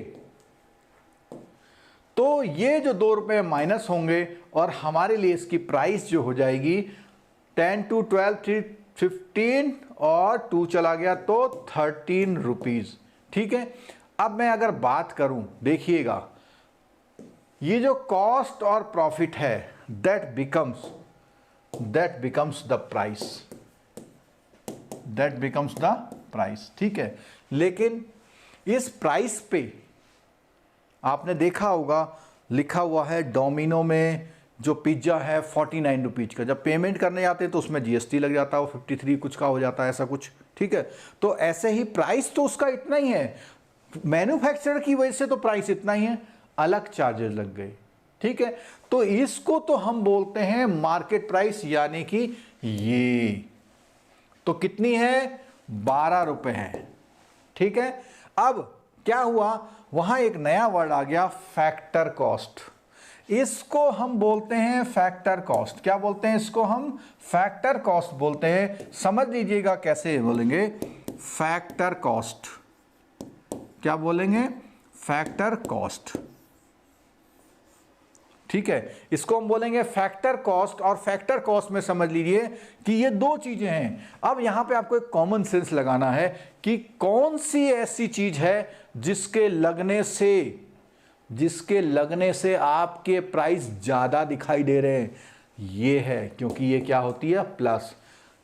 तो ये जो 2 रुपए माइनस होंगे और हमारे लिए इसकी प्राइस जो हो जाएगी 10 to 12 15 और 2 चला गया तो 13 रुपीज। ठीक है, अब मैं अगर बात करूं, देखिएगा ये जो कॉस्ट और प्रॉफिट है that becomes the price, that becomes the price. ठीक है, लेकिन इस प्राइस पे आपने देखा होगा लिखा हुआ है डोमिनो में जो पिज्ज़ा है 49 रुपीज़ का, जब पेमेंट करने जाते हैं तो उसमें जीएसटी लग जाता है, वो 53 कुछ का हो जाता है, ऐसा कुछ। ठीक है, तो ऐसे ही प्राइस तो उसका इतना ही है, मैन्युफैक्चरर की वजह से तो प्राइस इतना ही है, अलग चार्जेस लग गए। ठीक है, तो इसको तो हम बोलते हैं मार्केट प्राइस, यानी कि ये तो कितनी है, 12 रुपए है। ठीक है, अब क्या हुआ, वहां एक नया वर्ड आ गया, फैक्टर कॉस्ट। इसको हम बोलते हैं फैक्टर कॉस्ट। क्या बोलते हैं इसको हम, फैक्टर कॉस्ट बोलते हैं। समझ लीजिएगा कैसे बोलेंगे, फैक्टर कॉस्ट। क्या बोलेंगे, फैक्टर कॉस्ट। ठीक है, इसको हम बोलेंगे फैक्टर कॉस्ट। और फैक्टर कॉस्ट में समझ लीजिए कि ये 2 चीजें हैं। अब यहां पे आपको एक कॉमन सेंस लगाना है कि कौन सी ऐसी चीज है जिसके लगने से आपके प्राइस ज्यादा दिखाई दे रहे हैं, ये है, क्योंकि ये क्या होती है, प्लस।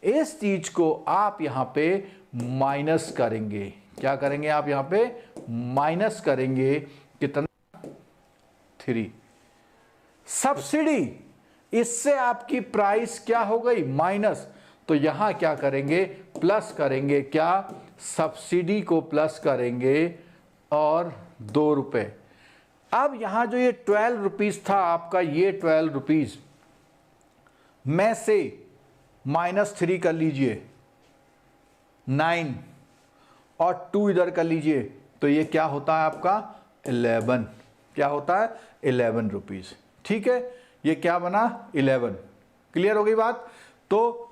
इस चीज को आप यहां पे माइनस करेंगे। क्या करेंगे आप यहां पे, माइनस करेंगे, कितना, 3। सब्सिडी, इससे आपकी प्राइस क्या हो गई, माइनस। तो यहां क्या करेंगे, प्लस करेंगे, क्या, सब्सिडी को प्लस करेंगे और 2 रुपए। अब यहां जो ये 12 रुपीज था आपका, ये 12 रुपीज में से -3 कर लीजिए, 9 और 2 इधर कर लीजिए, तो ये क्या होता है आपका, 11। क्या होता है, 11 रुपीज। ठीक है, ये क्या बना, 11। क्लियर हो गई बात। तो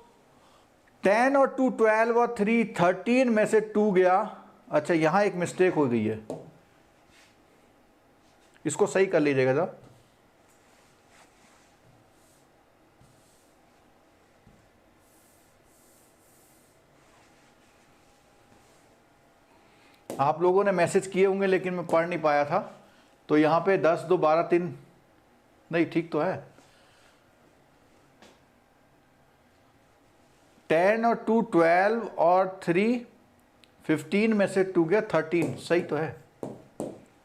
10 और 2 12 और 3 13 में से 2 गया। अच्छा, यहां एक मिस्टेक हो गई है, इसको सही कर लीजिएगा जरा। आप लोगों ने मैसेज किए होंगे लेकिन मैं पढ़ नहीं पाया था, तो यहाँ पे 10, 2, 12, 3 नहीं, ठीक तो है। 10 और 2 12 और 3 15 में से 2 गया 13, सही तो है,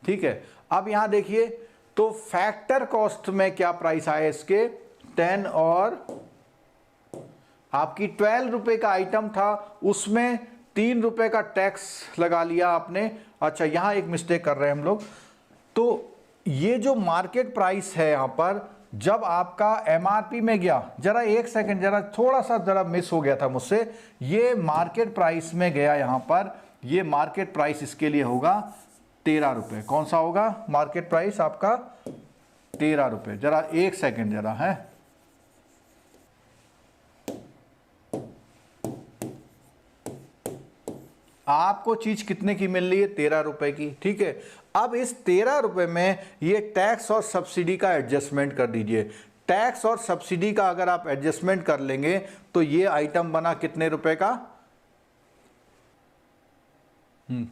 ठीक है। अब यहाँ देखिए तो फैक्टर कॉस्ट में क्या प्राइस आए इसके, 10 और आपकी 12 रुपए का आइटम था, उसमें 3 रुपए का टैक्स लगा लिया आपने। अच्छा, यहाँ एक मिस्टेक कर रहे हैं हम लोग। तो ये जो मार्केट प्राइस है यहाँ पर, जब आपका एमआरपी में गया, जरा एक सेकंड, जरा थोड़ा सा जरा मिस हो गया था मुझसे, ये मार्केट प्राइस में गया यहाँ पर, ये मार्केट प्राइस इसके लिए होगा 13 रुपये। कौन सा होगा मार्केट प्राइस आपका? 13 रुपये। जरा एक सेकंड जरा है, आपको चीज कितने की मिल रही है? 13 रुपए की, ठीक है। अब इस 13 रुपए में ये टैक्स और सब्सिडी का एडजस्टमेंट कर दीजिए। टैक्स और सब्सिडी का अगर आप एडजस्टमेंट कर लेंगे तो ये आइटम बना कितने रुपए का?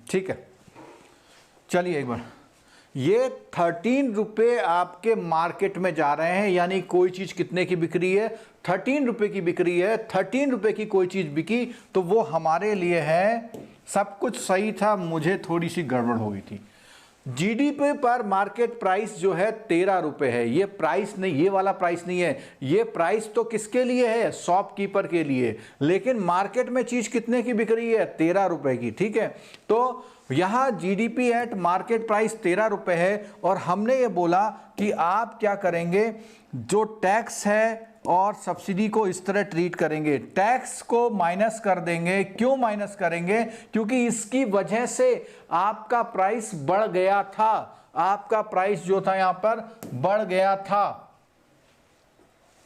ठीक है, चलिए एक बार, ये 13 रुपए आपके मार्केट में जा रहे हैं, यानी कोई चीज कितने की बिक रही है? 13 रुपए की बिक रही है। 13 रुपए की कोई चीज बिकी तो वो हमारे लिए है, सब कुछ सही था, मुझे थोड़ी सी गड़बड़ हो गई थी। जीडीपी पर मार्केट प्राइस जो है 13 रुपए है। ये प्राइस नहीं, ये वाला प्राइस नहीं है, ये प्राइस तो किसके लिए है? शॉपकीपर के लिए। लेकिन मार्केट में चीज कितने की बिक रही है? 13 रुपए की, ठीक है। तो यहां जीडीपी एट मार्केट प्राइस 13 रुपए है, और हमने ये बोला कि आप क्या करेंगे, जो टैक्स है और सब्सिडी को इस तरह ट्रीट करेंगे, टैक्स को माइनस कर देंगे। क्यों माइनस करेंगे? क्योंकि इसकी वजह से आपका प्राइस बढ़ गया था, आपका प्राइस जो था यहां पर बढ़ गया था।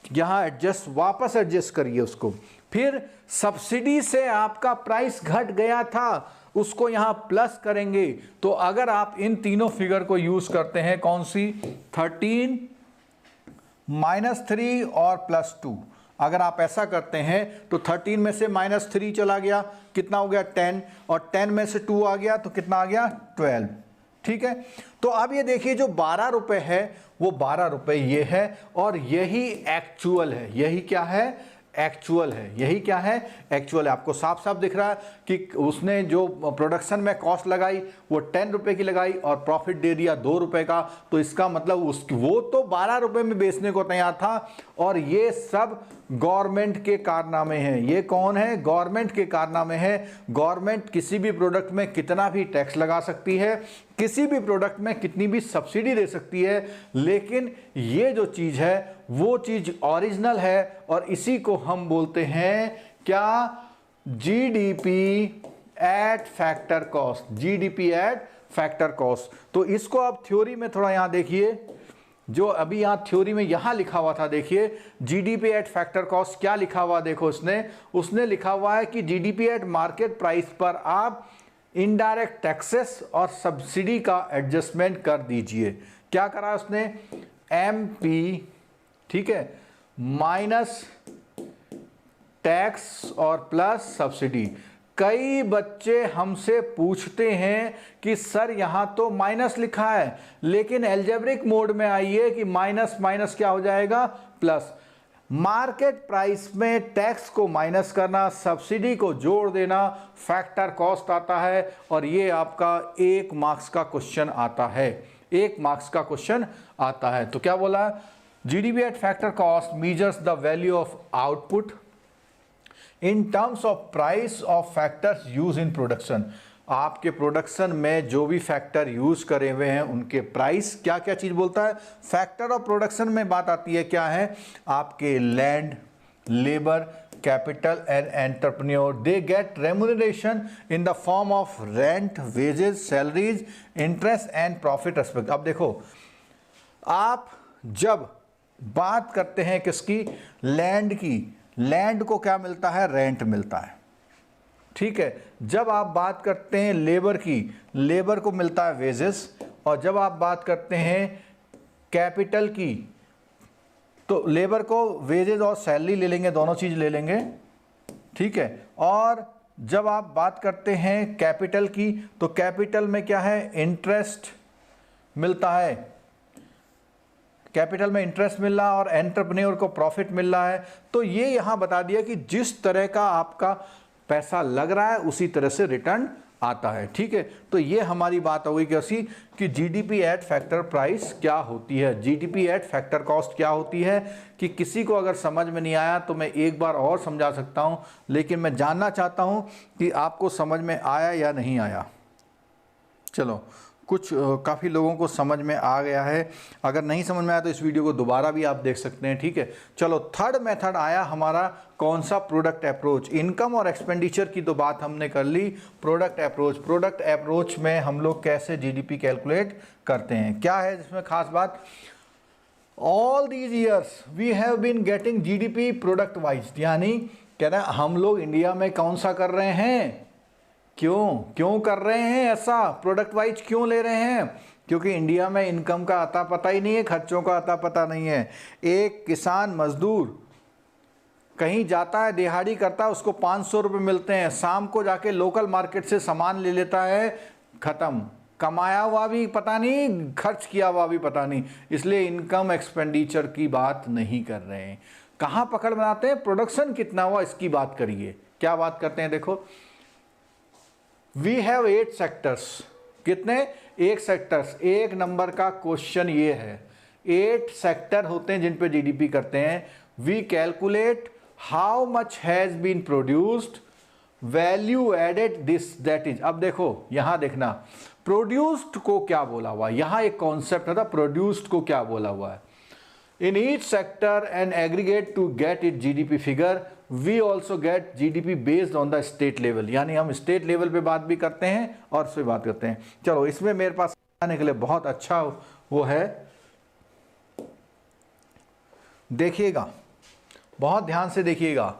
यहां एडजस्ट, वापस एडजस्ट करिए उसको। फिर सब्सिडी से आपका प्राइस घट गया था, उसको यहां प्लस करेंगे। तो अगर आप इन तीनों फिगर को यूज करते हैं, कौन सी? 13 -3 और +2, अगर आप ऐसा करते हैं तो 13 में से -3 चला गया, कितना हो गया? 10, और 10 में से 2 आ गया तो कितना आ गया? 12, ठीक है। तो अब ये देखिए, जो 12 रुपए है वो 12 रुपए ये है, और यही एक्चुअल है। यही क्या है? एक्चुअल है। यही क्या है? एक्चुअल है। आपको साफ साफ दिख रहा है कि उसने जो प्रोडक्शन में कॉस्ट लगाई वो 10 रुपए की लगाई और प्रॉफिट दे दिया 2 रुपए का। तो इसका मतलब वो तो 12 रुपए में बेचने को तैयार था। और ये सब गवर्नमेंट के कारनामे हैं। ये कौन है? गवर्नमेंट के कारनामे हैं। गवर्नमेंट किसी भी प्रोडक्ट में कितना भी टैक्स लगा सकती है, किसी भी प्रोडक्ट में कितनी भी सब्सिडी दे सकती है, लेकिन ये जो चीज है वो चीज ओरिजिनल है, और इसी को हम बोलते हैं क्या? GDP at factor cost. GDP at factor cost. तो इसको आप थ्योरी में थोड़ा यहां देखिए, जो अभी यहां थ्योरी में यहां लिखा हुआ था, देखिए जीडीपी एट फैक्टर कॉस्ट क्या लिखा हुआ, देखो उसने लिखा हुआ है कि जीडीपी एट मार्केट प्राइस पर आप इनडायरेक्ट टैक्सेस और सब्सिडी का एडजस्टमेंट कर दीजिए। क्या करा उसने? एमपी, ठीक है, माइनस टैक्स और प्लस सब्सिडी। कई बच्चे हमसे पूछते हैं कि सर यहां तो माइनस लिखा है, लेकिन एल्जेब्रिक मोड में आइए कि माइनस माइनस क्या हो जाएगा? प्लस। मार्केट प्राइस में टैक्स को माइनस करना, सब्सिडी को जोड़ देना, फैक्टर कॉस्ट आता है। और ये आपका 1 मार्क्स का क्वेश्चन आता है, 1 मार्क्स का क्वेश्चन आता है। तो क्या बोला? GDP at factor cost measures the value of output in terms of price of factors use in production. आपके प्रोडक्शन में जो भी फैक्टर यूज करे हुए हैं उनके प्राइस, क्या क्या चीज बोलता है? फैक्टर ऑफ प्रोडक्शन में बात आती है क्या है? आपके land, labour, capital and entrepreneur, they get remuneration in the form of rent, wages, salaries, interest and profit respect. अब देखो, आप जब बात करते हैं किसकी? लैंड की, लैंड को क्या मिलता है? रेंट मिलता है, ठीक है। जब आप बात करते हैं लेबर की, लेबर को मिलता है वेजेस, और जब आप बात करते हैं कैपिटल की, तो लेबर को वेजेस और सैलरी ले लेंगे, दोनों चीज़ ले लेंगे, ठीक है। और जब आप बात करते हैं कैपिटल की, तो कैपिटल में क्या है, इंटरेस्ट मिलता है, कैपिटल में इंटरेस्ट मिल रहा है और एंटरप्रेन्योर को प्रॉफिट मिल रहा है। तो ये यहाँ बता दिया कि जिस तरह का आपका पैसा लग रहा है उसी तरह से रिटर्न आता है, ठीक है। तो ये हमारी बात हो गई कैसी कि जीडीपी एट फैक्टर प्राइस क्या होती है, जीडीपी एट फैक्टर कॉस्ट क्या होती है। कि किसी को अगर समझ में नहीं आया तो मैं एक बार और समझा सकता हूँ, लेकिन मैं जानना चाहता हूँ कि आपको समझ में आया या नहीं आया। चलो, कुछ काफ़ी लोगों को समझ में आ गया है, अगर नहीं समझ में आया तो इस वीडियो को दोबारा भी आप देख सकते हैं, ठीक है। चलो, थर्ड मेथड आया हमारा कौन सा, प्रोडक्ट अप्रोच। इनकम और एक्सपेंडिचर की तो बात हमने कर ली, प्रोडक्ट अप्रोच। प्रोडक्ट अप्रोच में हम लोग कैसे जीडीपी कैलकुलेट करते हैं, क्या है इसमें खास बात, all these years we have been getting GDP product wise, यानी कह रहे हैं हम लोग इंडिया में कौन सा कर रहे हैं, क्यों कर रहे हैं ऐसा, प्रोडक्ट वाइज क्यों ले रहे हैं, क्योंकि इंडिया में इनकम का अता पता ही नहीं है, खर्चों का अता पता नहीं है। एक किसान मजदूर कहीं जाता है, दिहाड़ी करता है, उसको 500 रुपये मिलते हैं, शाम को जाके लोकल मार्केट से सामान ले लेता है, खत्म, कमाया हुआ भी पता नहीं, खर्च किया हुआ भी पता नहीं। इसलिए इनकम एक्सपेंडिचर की बात नहीं कर रहे हैं। कहाँ पकड़ बनाते हैं, प्रोडक्शन कितना हुआ इसकी बात करिए। क्या बात करते हैं, देखो, वी हैव 8 सेक्टर्स, कितने, 1 सेक्टर्स। एक नंबर का क्वेश्चन ये है, 8 सेक्टर होते हैं जिन पे जीडीपी करते हैं। We calculate how much has been produced, value added this that is. अब देखो यहां देखना, प्रोड्यूस्ड को क्या बोला हुआ है, यहां एक कॉन्सेप्ट है, प्रोड्यूस्ड को क्या बोला हुआ है। In each sector and aggregate to get its GDP figure, we also get GDP based on the state level। यानी हम स्टेट लेवल पे बात भी करते हैं और उस पे बात करते हैं। चलो, इसमें मेरे पास आने के लिए बहुत अच्छा वो है, देखिएगा, बहुत ध्यान से देखिएगा।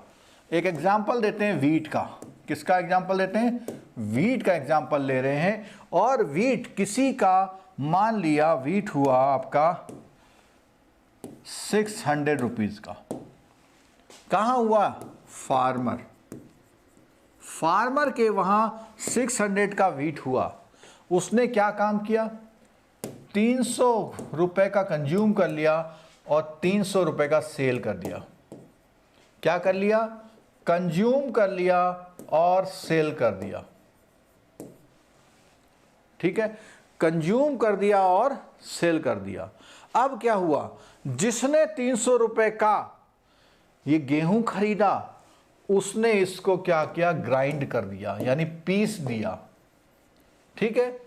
एक एग्जाम्पल देते हैं वीट का। किसका एग्जाम्पल देते हैं, वीट का एग्जाम्पल ले रहे हैं। और वीट किसी का, मान लिया वीट हुआ आपका 600 रुपीज का, कहाँ हुआ, फार्मर के वहां 600 का वीट हुआ। उसने क्या काम किया, 300 रुपए का कंज्यूम कर लिया और 300 रुपए का सेल कर दिया। क्या कर लिया, कंज्यूम कर लिया और सेल कर दिया, ठीक है, कंज्यूम कर दिया और सेल कर दिया। अब क्या हुआ, जिसने 300 रुपए का ये गेहूं खरीदा, उसने इसको क्या किया, ग्राइंड कर दिया, यानी पीस दिया, ठीक है।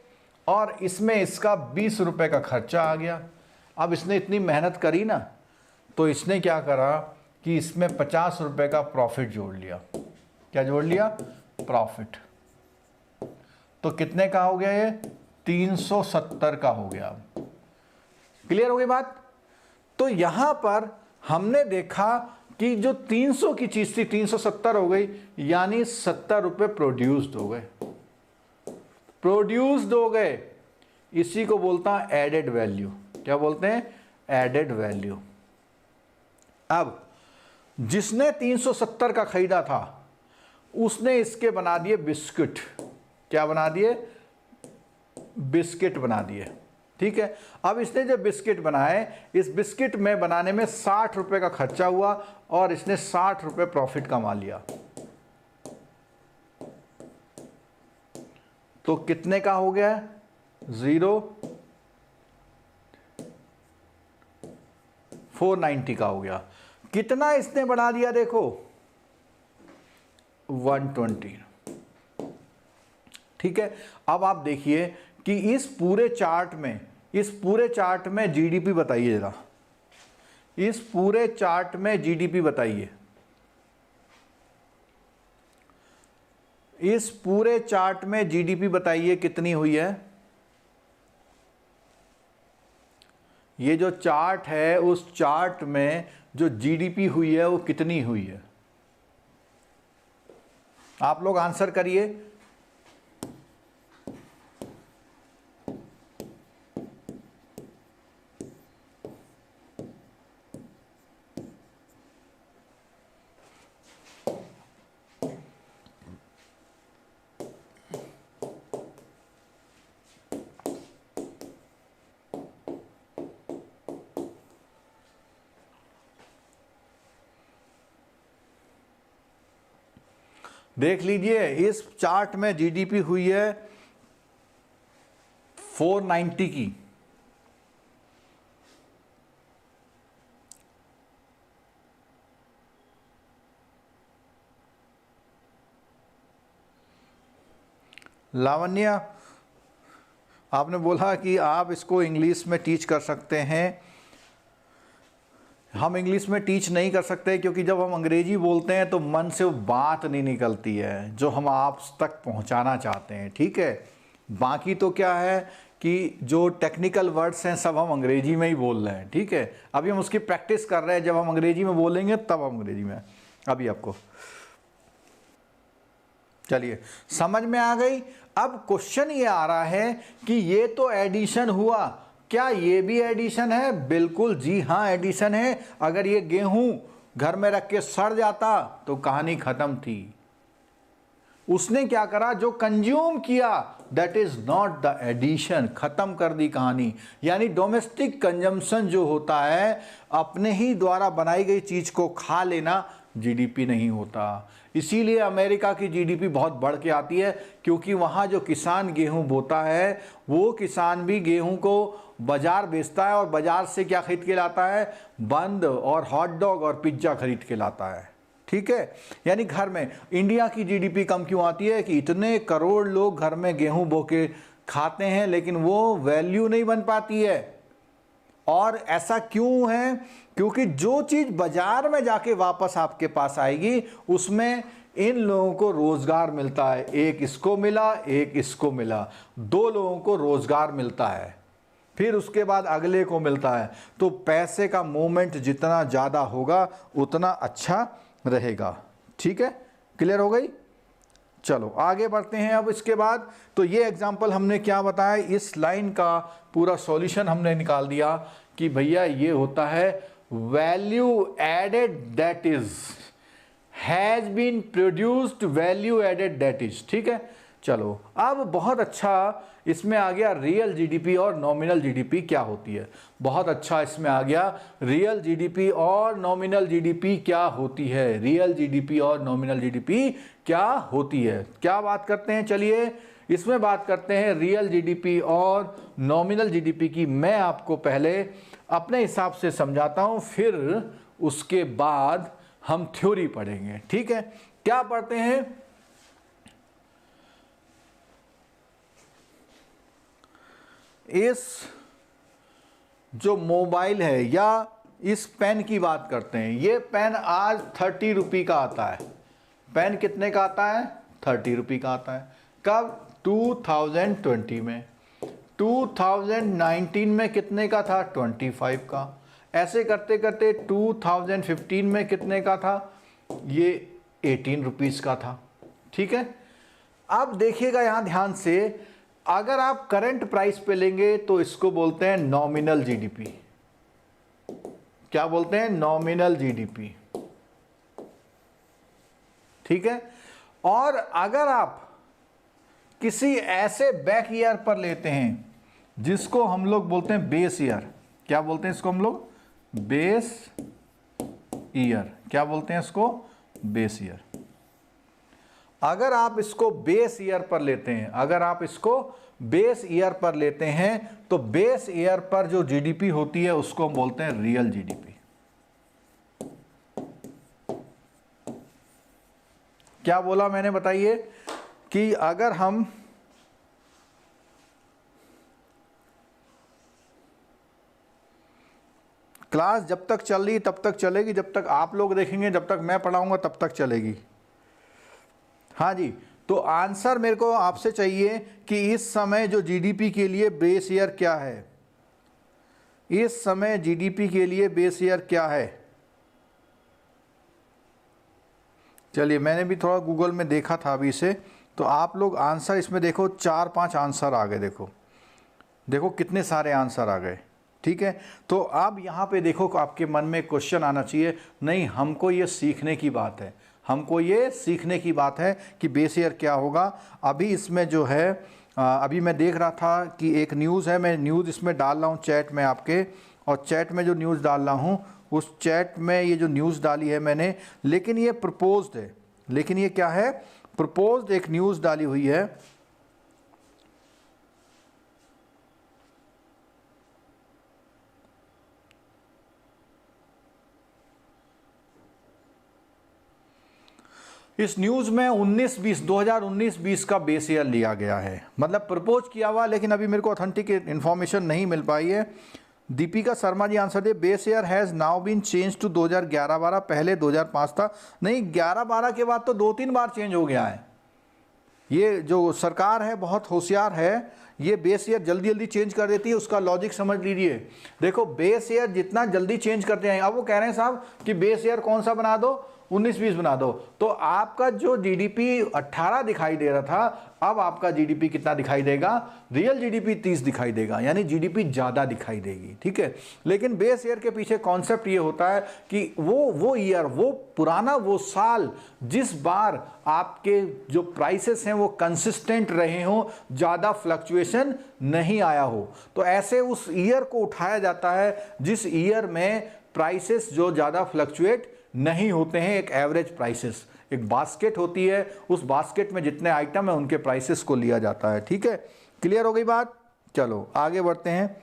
और इसमें इसका 20 रुपए का खर्चा आ गया। अब इसने इतनी मेहनत करी ना, तो इसने क्या करा कि इसमें 50 रुपए का प्रॉफिट जोड़ लिया। क्या जोड़ लिया, प्रॉफिट। तो कितने का हो गया ये, 370 का हो गया। क्लियर हो गई बात। तो यहां पर हमने देखा कि जो 300 की चीज थी 370 हो गई, यानी 70 रुपए प्रोड्यूस्ड हो गए, इसी को बोलता है एडेड वैल्यू। क्या बोलते हैं, एडेड वैल्यू। अब जिसने 370 का खरीदा था, उसने इसके बना दिए बिस्किट। क्या बना दिए, बिस्किट बना दिए, ठीक है। अब इसने जो बिस्किट बनाए, इस बिस्किट में बनाने में 60 रुपए का खर्चा हुआ और इसने 60 रुपए प्रॉफिट कमा लिया। तो कितने का हो गया, 490 का हो गया। कितना इसने बढ़ा दिया, देखो 120, ठीक है। अब आप देखिए कि इस पूरे चार्ट में जीडीपी बताइए जरा, इस पूरे चार्ट में जीडीपी बताइए, इस पूरे चार्ट में जीडीपी बताइए कितनी हुई है। ये जो चार्ट है, उस चार्ट में जो जीडीपी हुई है वो कितनी हुई है, आप लोग आंसर करिए। देख लीजिए इस चार्ट में जीडीपी हुई है 490 की, लावण्या आपने बोला कि आप इसको इंग्लिश में टीच कर सकते हैं। हम इंग्लिश में टीच नहीं कर सकते क्योंकि जब हम अंग्रेजी बोलते हैं तो मन से वो बात नहीं निकलती है जो हम आप तक पहुंचाना चाहते हैं, ठीक है। बाकी तो क्या है कि जो टेक्निकल वर्ड्स हैं सब हम अंग्रेजी में ही बोल रहे हैं, ठीक है। अभी हम उसकी प्रैक्टिस कर रहे हैं, जब हम अंग्रेजी में बोलेंगे तब हम अंग्रेजी में, अभी आपको चलिए समझ में आ गई। अब क्वेश्चन ये आ रहा है कि ये तो एडिशन हुआ, क्या ये भी एडिशन है? बिल्कुल जी हाँ एडिशन है। अगर ये गेहूं घर में रख के सड़ जाता तो कहानी खत्म थी। उसने क्या करा, जो कंज्यूम किया that is not the addition, खत्म कर दी कहानी। यानी डोमेस्टिक कंजम्पशन जो होता है, अपने ही द्वारा बनाई गई चीज को खा लेना, जीडीपी नहीं होता। इसीलिए अमेरिका की जीडीपी बहुत बढ़ के आती है, क्योंकि वहाँ जो किसान गेहूं बोता है वो किसान भी गेहूं को बाजार बेचता है और बाजार से क्या खरीद के लाता है, बंद और हॉट डॉग और पिज्ज़ा खरीद के लाता है, ठीक है। यानी घर में इंडिया की जीडीपी कम क्यों आती है कि इतने करोड़ लोग घर में गेहूं बो के खाते हैं लेकिन वो वैल्यू नहीं बन पाती है। और ऐसा क्यों है? क्योंकि जो चीज बाजार में जाके वापस आपके पास आएगी उसमें इन लोगों को रोजगार मिलता है। एक इसको मिला, एक इसको मिला, 2 लोगों को रोजगार मिलता है, फिर उसके बाद अगले को मिलता है। तो पैसे का मूवमेंट जितना ज़्यादा होगा उतना अच्छा रहेगा, ठीक है। क्लियर हो गई? चलो आगे बढ़ते हैं। अब इसके बाद तो ये एग्जाम्पल हमने क्या बताया, इस लाइन का पूरा सॉल्यूशन हमने निकाल दिया कि भैया ये होता है value added that is has been produced, value added that is, ठीक है। चलो अब बहुत अच्छा इसमें आ गया रियल जीडीपी और नॉमिनल जीडीपी क्या होती है। बहुत अच्छा इसमें आ गया रियल जीडीपी और नॉमिनल जीडीपी क्या होती है। रियल जीडीपी और नॉमिनल जीडीपी क्या होती है, क्या बात करते हैं। चलिए इसमें बात करते हैं रियल जीडीपी और नॉमिनल जीडीपी की। मैं आपको पहले अपने हिसाब से समझाता हूं, फिर उसके बाद हम थ्योरी पढ़ेंगे, ठीक है। क्या पढ़ते हैं? इस जो मोबाइल है या इस पेन की बात करते हैं, ये पेन आज 30 रुपये का आता है। पेन कितने का आता है? 30 रुपये का आता है। कब? 2020 में। 2019 में कितने का था? 25 का। ऐसे करते करते 2015 में कितने का था? ये 18 रुपीज़ का था, ठीक है। अब देखिएगा यहाँ ध्यान से, अगर आप करंट प्राइस पे लेंगे तो इसको बोलते हैं नॉमिनल जीडीपी। क्या बोलते हैं? नॉमिनल जीडीपी, ठीक है। और अगर आप किसी ऐसे बैक ईयर पर लेते हैं जिसको हम लोग बोलते हैं बेस ईयर, क्या बोलते हैं इसको हम लोग? Base year. क्या बोलते हैं इसको? Base year. अगर आप इसको बेस ईयर पर लेते हैं, अगर आप इसको बेस ईयर पर लेते हैं तो बेस ईयर पर जो जीडीपी होती है उसको हम बोलते हैं रियल जीडीपी। क्या बोला मैंने? बताइए कि अगर हम क्लास जब तक चल रही तब तक चलेगी, जब तक आप लोग देखेंगे, जब तक मैं पढ़ाऊंगा तब तक चलेगी। हाँ जी, तो आंसर मेरे को आपसे चाहिए कि इस समय जो जीडीपी के लिए बेस ईयर क्या है। इस समय जीडीपी के लिए बेस ईयर क्या है? चलिए मैंने भी थोड़ा गूगल में देखा था अभी से, तो आप लोग आंसर इसमें देखो, 4-5 आंसर आ गए। देखो देखो कितने सारे आंसर आ गए, ठीक है। तो अब यहाँ पे देखो आपके मन में क्वेश्चन आना चाहिए, नहीं हमको ये सीखने की बात है, हमको ये सीखने की बात है कि बेस ईयर क्या होगा। अभी इसमें जो है अभी मैं देख रहा था कि एक न्यूज़ है, मैं न्यूज़ इसमें डाल रहा हूँ चैट में आपके, और चैट में जो न्यूज़ डाल रहा हूँ उस चैट में ये जो न्यूज़ डाली है मैंने, लेकिन ये प्रपोज्ड है। लेकिन ये क्या है? प्रपोज्ड एक न्यूज़ डाली हुई है, इस न्यूज़ में 2019-20 का बेस ईयर लिया गया है, मतलब प्रपोज किया हुआ, लेकिन अभी मेरे को ऑथेंटिक इन्फॉर्मेशन नहीं मिल पाई है। दीपिका शर्मा जी आंसर दे, base year has now been change to 2011-12, पहले 2005 था। नहीं, 11-12 के बाद तो 2-3 बार चेंज हो गया है। ये जो सरकार है बहुत होशियार है, ये बेस ईयर जल्दी जल्दी चेंज कर देती है। उसका लॉजिक समझ लीजिए। देखो, बेस ईयर जितना जल्दी चेंज करते हैं, अब वो कह रहे हैं साहब कि बेस ईयर कौन सा बना दो, 19-20 बना दो, तो आपका जो जीडीपी 18 दिखाई दे रहा था, अब आपका जीडीपी कितना दिखाई देगा, रियल जीडीपी 30 दिखाई देगा, यानी जीडीपी ज़्यादा दिखाई देगी, ठीक है। लेकिन बेस ईयर के पीछे कॉन्सेप्ट ये होता है कि वो ईयर, वो पुराना वो साल जिस बार आपके जो प्राइसेस हैं वो कंसिस्टेंट रहे हों, ज़्यादा फ्लक्चुएशन नहीं आया हो, तो ऐसे उस ईयर को उठाया जाता है जिस ईयर में प्राइसेस जो ज़्यादा फ्लक्चुएट नहीं होते हैं। एक एवरेज प्राइसेस, एक बास्केट होती है, उस बास्केट में जितने आइटम है उनके प्राइसेस को लिया जाता है, ठीक है। क्लियर हो गई बात? चलो आगे बढ़ते हैं।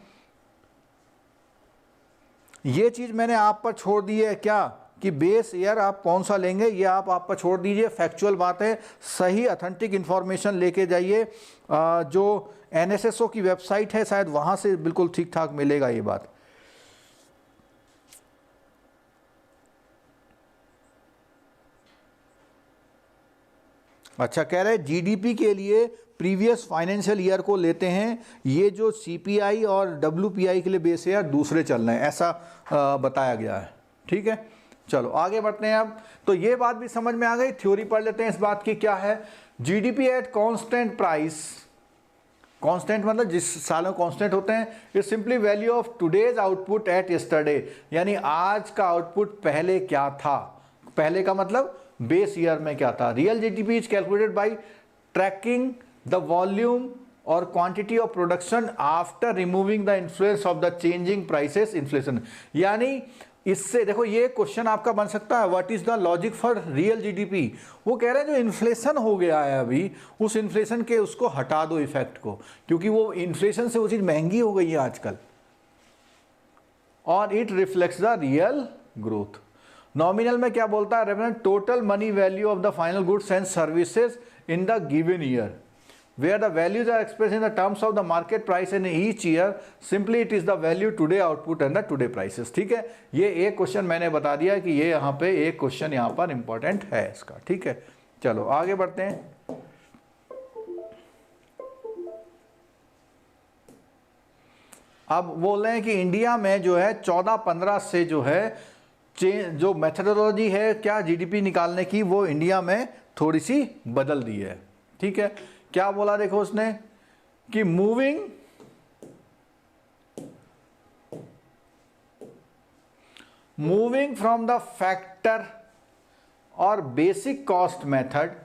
ये चीज मैंने आप पर छोड़ दी है क्या, कि बेस ईयर आप कौन सा लेंगे, ये आप पर छोड़ दीजिए। फैक्चुअल बात है, सही ऑथेंटिक इंफॉर्मेशन लेके जाइए। जो NSSO की वेबसाइट है शायद वहां से बिल्कुल ठीक ठाक मिलेगा ये बात। अच्छा, कह रहे जीडीपी के लिए प्रीवियस फाइनेंशियल ईयर को लेते हैं, ये जो CPI और WPI के लिए बेस ईयर दूसरे चल रहे हैं, ऐसा बताया गया है, ठीक है। चलो आगे बढ़ते हैं। अब तो ये बात भी समझ में आ गई, थ्योरी पढ़ लेते हैं इस बात की क्या है। GDP at constant price, constant मतलब जिस साल में कांस्टेंट होते हैं, is simply value of today's output at yesterday, यानी आज का आउटपुट पहले क्या था। पहले का मतलब बेस ईयर में क्या था। Real GDP is calculated by tracking the volume और quantity of production after removing the influence of the changing prices inflation. यानी इससे देखो, ये क्वेश्चन आपका बन सकता है, what is the logic for real GDP. वो कह रहे हैं जो इन्फ्लेशन हो गया है अभी, उस इन्फ्लेशन के उसको हटा दो इफेक्ट को, क्योंकि वो इन्फ्लेशन से वो चीज महंगी हो गई है आजकल, और it reflects the real growth. Nominal में क्या बोलता है, reference total money value of the final goods and services in the given year, where the values are expressed in the terms of the market price in each year, simply it is the value today output and the today prices, ठीक है। ये एक question मैंने बता दिया कि ये यहाँ पे एक क्वेश्चन यहाँ पर इंपॉर्टेंट है इसका, ठीक है। चलो आगे बढ़ते हैं। अब बोल रहे हैं कि इंडिया में जो है 14-15 से जो है जो मेथडोलॉजी है क्या जीडीपी निकालने की, वो इंडिया में थोड़ी सी बदल दी है, ठीक है। क्या बोला देखो उसने, कि मूविंग फ्रॉम द फैक्टर और basic cost method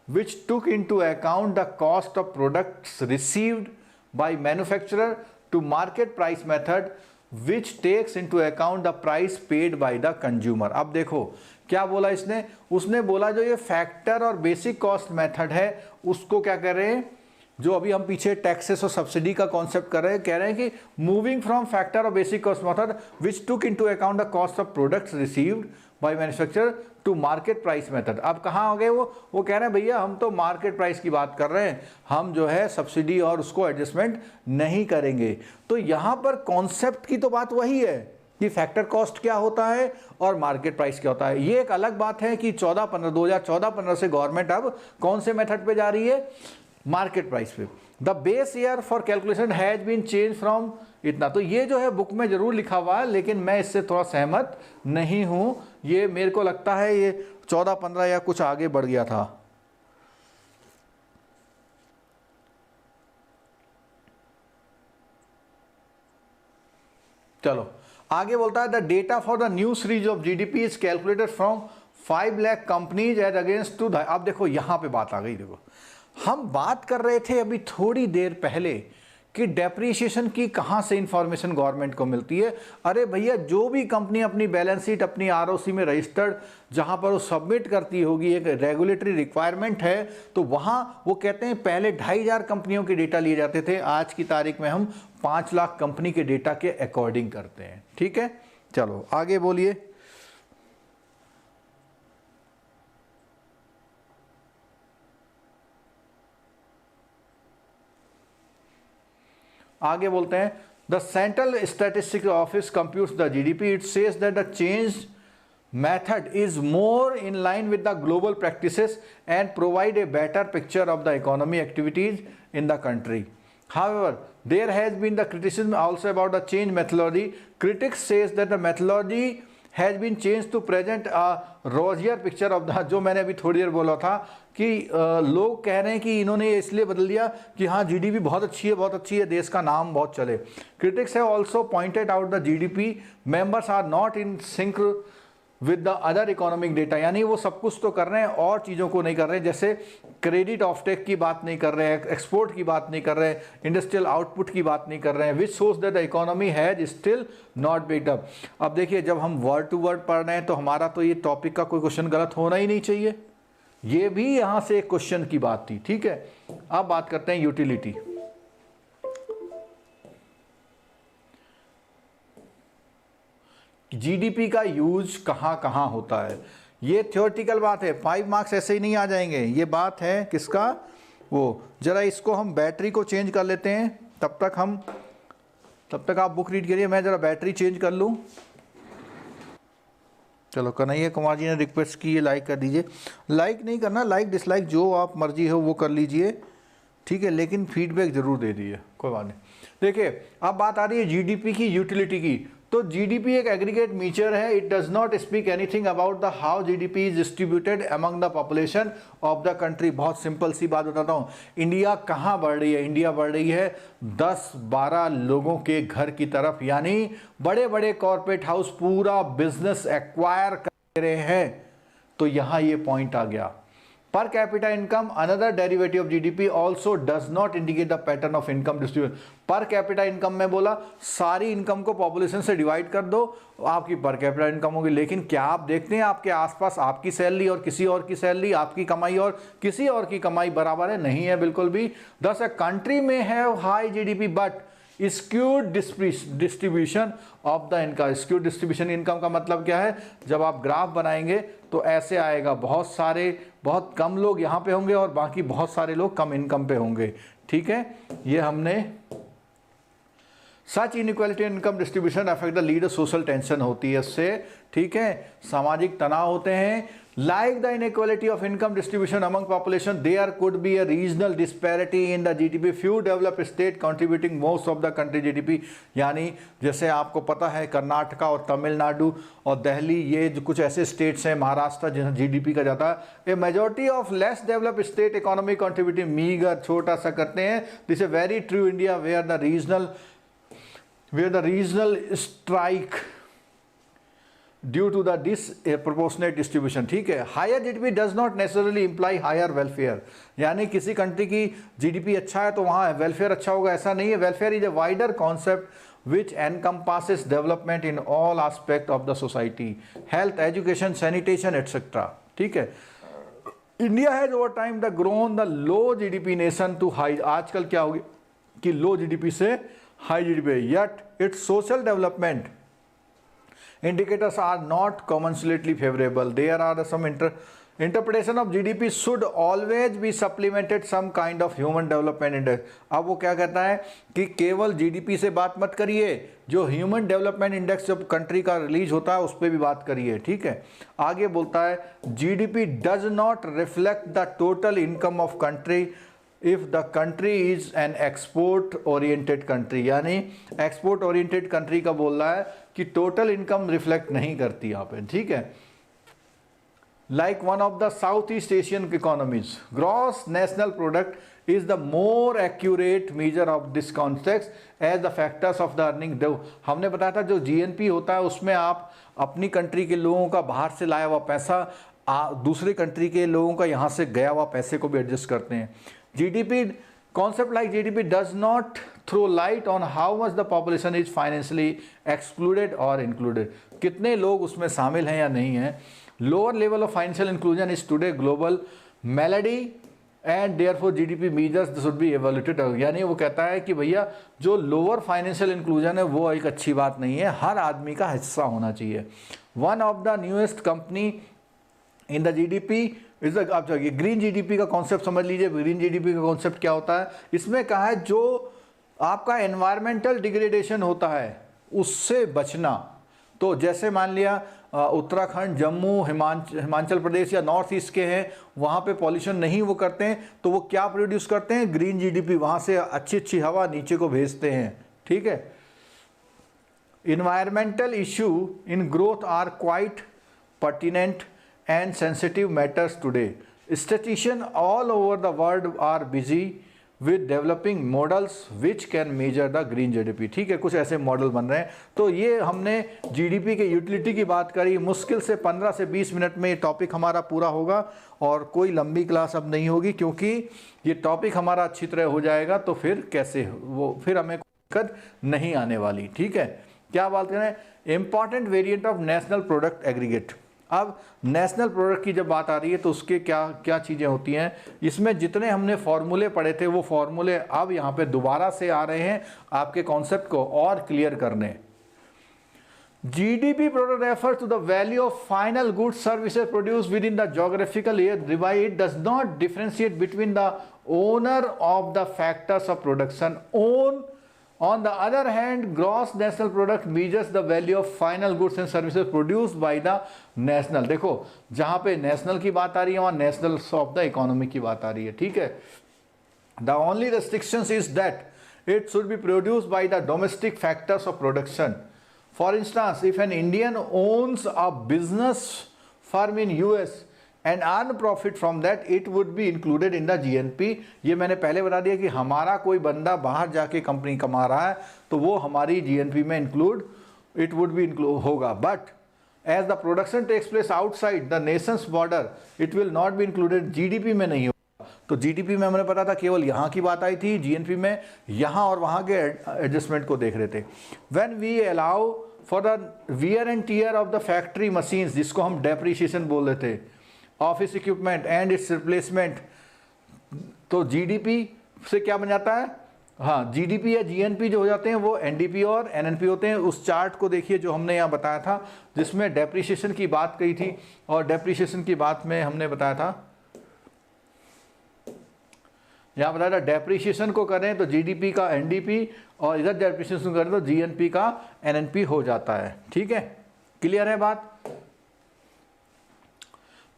which took into account the cost of products received by manufacturer to market price method which takes into account the price paid by the consumer. अब देखो क्या बोला इसने, उसने बोला जो ये फैक्टर और बेसिक कॉस्ट मेथड है उसको क्या कर रहे हैं, जो अभी हम पीछे टैक्सेस और सब्सिडी का कॉन्सेप्ट कर रहे हैं, कह रहे हैं कि मूविंग फ्रॉम फैक्टर और basic cost method which took into account the cost of products received by manufacturer to market price method. अब कहाँ हो गए वो कह रहे हैं भैया हम तो मार्केट प्राइस की बात कर रहे हैं, हम जो है सब्सिडी और उसको एडजस्टमेंट नहीं करेंगे। तो यहाँ पर कॉन्सेप्ट की तो बात वही है कि फैक्टर कॉस्ट क्या होता है और मार्केट प्राइस क्या होता है। ये एक अलग बात है कि 2014-15 से गवर्नमेंट अब कौन से मेथड पे जा रही है, मार्केट प्राइस पे। The base year for calculation has been change from इतना। तो ये जो है बुक में जरूर लिखा हुआ है, लेकिन मैं इससे थोड़ा सहमत नहीं हूं। ये मेरे को लगता है ये 14-15 या कुछ आगे बढ़ गया था। चलो आगे बोलता है the data for the new series of GDP is calculated from 5 lakh companies at against two. अब देखो यहां पे बात आ गई। देखो हम बात कर रहे थे अभी थोड़ी देर पहले कि डेप्रीशिएशन की कहाँ से इंफॉर्मेशन गवर्नमेंट को मिलती है। अरे भैया, जो भी कंपनी अपनी बैलेंस शीट अपनी आरओसी में रजिस्टर्ड जहाँ पर वो सबमिट करती होगी, एक रेगुलेटरी रिक्वायरमेंट है, तो वहाँ वो कहते हैं पहले 2500 कंपनियों के डेटा लिए जाते थे, आज की तारीख में हम 5 लाख कंपनी के डेटा के अकॉर्डिंग करते हैं। ठीक है, चलो आगे बोलिए। आगे बोलते हैं, the central statistics office computes the GDP, it says that the change method is more in line with the global practices and provide a better picture of the economy activities in the country. However, there has been the criticism also about the change methodology. Critics says that the methodology has been changed to present a rosier picture of the, जो मैंने अभी थोड़ी देर बोला था कि लोग कह रहे हैं कि इन्होंने इसलिए बदल दिया कि हाँ जीडीपी बहुत अच्छी है, देश का नाम बहुत चले। Critics have also pointed out the GDP members are not in sync with the other economic data, यानी वो सब कुछ तो कर रहे हैं और चीज़ों को नहीं कर रहे हैं, जैसे क्रेडिट ऑफटेक की बात नहीं कर रहे हैं, एक्सपोर्ट की बात नहीं कर रहे हैं, इंडस्ट्रियल आउटपुट की बात नहीं कर रहे हैं, which shows that the economy has still not picked up. अब देखिए, जब हम वर्ड टू वर्ड पढ़ रहे हैं तो हमारा तो ये टॉपिक का कोई क्वेश्चन गलत होना ही नहीं चाहिए, ये भी यहाँ से एक क्वेश्चन की बात थी। ठीक है, अब बात करते हैं यूटिलिटी। जीडीपी का यूज कहाँ कहाँ होता है, ये थ्योरेटिकल बात है, 5 मार्क्स ऐसे ही नहीं आ जाएंगे। ये बात है किसका, वो जरा इसको हम बैटरी को चेंज कर लेते हैं, तब तक आप बुक रीड करिए, मैं जरा बैटरी चेंज कर लूँ। चलो, कन्हैया कुमार जी ने रिक्वेस्ट की है, लाइक कर दीजिए। लाइक नहीं करना, लाइक डिसलाइक जो आप मर्जी हो वो कर लीजिए, ठीक है, लेकिन फीडबैक जरूर दे दीजिए, कोई बात नहीं। देखिए, अब बात आ रही है जीडीपी की यूटिलिटी की। तो जीडीपी एक एग्रीगेट मीजर है, it does not speak anything about the how GDP is distributed among the population of the country. बहुत सिंपल सी बात बताता हूँ, इंडिया कहाँ बढ़ रही है, इंडिया बढ़ रही है 10-12 लोगों के घर की तरफ, यानी बड़े बड़े कॉर्पोरेट हाउस पूरा बिजनेस एक्वायर कर रहे हैं। तो यहाँ ये पॉइंट आ गया। Per capita income, another derivative of GDP, also does not indicate the pattern of income distribution. Per capita income में बोला सारी इनकम को पॉपुलेशन से डिवाइड कर दो, आपकी पर कैपिटा इनकम होगी। लेकिन क्या आप देखते हैं आपके आसपास आपकी सैलरी और किसी और की सैलरी, आपकी कमाई और किसी और की कमाई बराबर है? नहीं है, बिल्कुल भी। दस अ कंट्री में have high GDP but skewed distribution of the income. Skewed distribution income का मतलब क्या है, जब आप ग्राफ बनाएंगे तो ऐसे आएगा, बहुत कम लोग यहाँ पे होंगे और बाकी बहुत सारे लोग कम इनकम पे होंगे। ठीक है, ये हमने such inequality income distribution affect the leader, social tension होती है इससे। ठीक है, सामाजिक तनाव होते हैं। Like the inequality of income distribution among population, there could be a regional disparity in the GDP, few developed state contributing most of the country GDP. यानी जैसे आपको पता है कर्नाटका और तमिलनाडु और दिल्ली, ये जो कुछ ऐसे स्टेट्स हैं, महाराष्ट्र जहाँ जीडीपी का जाता है, a majority of less developed state economy contributing meagre, छोटा सा करते हैं। This is very true India where the regional strike due to the disproportionate distribution। ठीक है, higher GDP does not necessarily imply higher welfare, यानी किसी country की GDP अच्छा है तो वहाँ वेलफेयर अच्छा होगा, ऐसा नहीं है। Welfare is a wider concept which encompasses development in all aspect of the society, health, education, sanitation etcetera. ठीक है, India has over time the grown the low GDP nation to high. आजकल क्या होगी कि लो जीडीपी से high GDP, yet its social development indicators are not commensurately favorable. There are some interpretation of GDP should always be supplemented some kind of human development index। अब वो क्या कहता है कि केवल जीडीपी से बात मत करिए, जो ह्यूमन डेवलपमेंट इंडेक्स जब कंट्री का रिलीज होता है उस पर भी बात करिए। ठीक है, आगे बोलता है GDP does not reflect the total income of country if the country is an export oriented country, यानी एक्सपोर्ट ओरिएंटेड कंट्री का बोल रहा है कि टोटल इनकम रिफ्लेक्ट नहीं करती यहाँ पे। ठीक है, like one of the South East Asian economies, gross national product is the more accurate measure of this context as the factors of the earning. हमने बताया था जो जीएनपी होता है उसमें आप अपनी कंट्री के लोगों का बाहर से लाया हुआ पैसा दूसरे कंट्री के लोगों का यहाँ से गया हुआ पैसे को भी एडजस्ट करते हैं। GDP Concept like GDP does not throw light on how much the population is financially excluded or included. कितने लोग उसमें शामिल हैं या नहीं हैं. Lower level of financial inclusion is today global malady and therefore GDP measures should be evaluated. यानी वो कहता है कि भैया जो लोअर फाइनेंशियल इंक्लूजन है वो एक अच्छी बात नहीं है, हर आदमी का हिस्सा होना चाहिए. One of the newest company in the GDP is आप चाहिए ग्रीन जीडीपी का कॉन्सेप्ट समझ लीजिए. ग्रीन जीडीपी का कॉन्सेप्ट क्या होता है, इसमें कहा है जो आपका एनवायरमेंटल डिग्रेडेशन होता है उससे बचना. तो जैसे मान लिया उत्तराखंड, जम्मू, हिमाचल प्रदेश या नॉर्थ ईस्ट के हैं, वहाँ पे पॉल्यूशन नहीं वो करते हैं, तो वो क्या प्रोड्यूस करते हैं, ग्रीन जीडीपी. वहाँ से अच्छी अच्छी हवा नीचे को भेजते हैं. ठीक है. Environmental issue in growth are quite pertinent and sensitive matters today. Statisticians all over the world are busy with developing models which can measure the green GDP. ठीक है, कुछ ऐसे मॉडल बन रहे हैं. तो ये हमने जीडीपी के यूटिलिटी की बात करी. मुश्किल से 15 से 20 मिनट में ये टॉपिक हमारा पूरा होगा और कोई लंबी क्लास अब नहीं होगी, क्योंकि ये टॉपिक हमारा अच्छी तरह हो जाएगा. तो फिर कैसे वो फिर हमें दिक्कत नहीं आने वाली. ठीक है. क्या बात करें, important variant of national product aggregate. अब नेशनल प्रोडक्ट की जब बात आ रही है तो उसके क्या क्या चीज़ें होती हैं. इसमें जितने हमने फॉर्मूले पढ़े थे वो फॉर्मूले अब यहाँ पे दोबारा से आ रहे हैं आपके कॉन्सेप्ट को और क्लियर करने. GDP product refers to the value of final goods services produced within the geographical area. It does not differentiate between the owner of the factors of production. On the other hand, gross national product measures the value of final goods and services produced by the national. देखो जहाँ पे national की बात आ रही है वहाँ national of the economy की बात आ रही है. ठीक है. The only restrictions is that it should be produced by the domestic factors of production. For instance, if an Indian owns a business firm in US and earn profit from that, it would be included in the GNP. ये मैंने पहले बता दिया कि हमारा कोई बंदा बाहर जाके कंपनी कमा रहा है तो वो हमारी GNP में it would be include होगा. But as the production takes place outside the nation's border, it will not be included. GDP में नहीं होगा. तो GDP में हमने पता था केवल यहाँ की बात आई थी, GNP में यहाँ और वहाँ के एडजस्टमेंट को देख रहे थे. When we allow for the wear and tear of the factory machines, जिसको हम depreciation बोल रहे थे, office equipment and it's replacement, तो जीडीपी से क्या बन जाता है, हाँ जीडीपी या जीएनपी जो हो जाते हैं वो एनडीपी और एनएनपी होते हैं. उस चार्ट को देखिए जो हमने यहाँ बताया था जिसमें डेप्रिसिएशन की बात कही थी, और डेप्रिसिएशन की बात में हमने बताया था, यहाँ बताया था डेप्रिसिएशन को करें तो जीडीपी का एनडीपी और इधर डेप्रिसिएशन करें तो जीएनपी का एनएनपी हो जाता है. ठीक है. क्लियर है बात.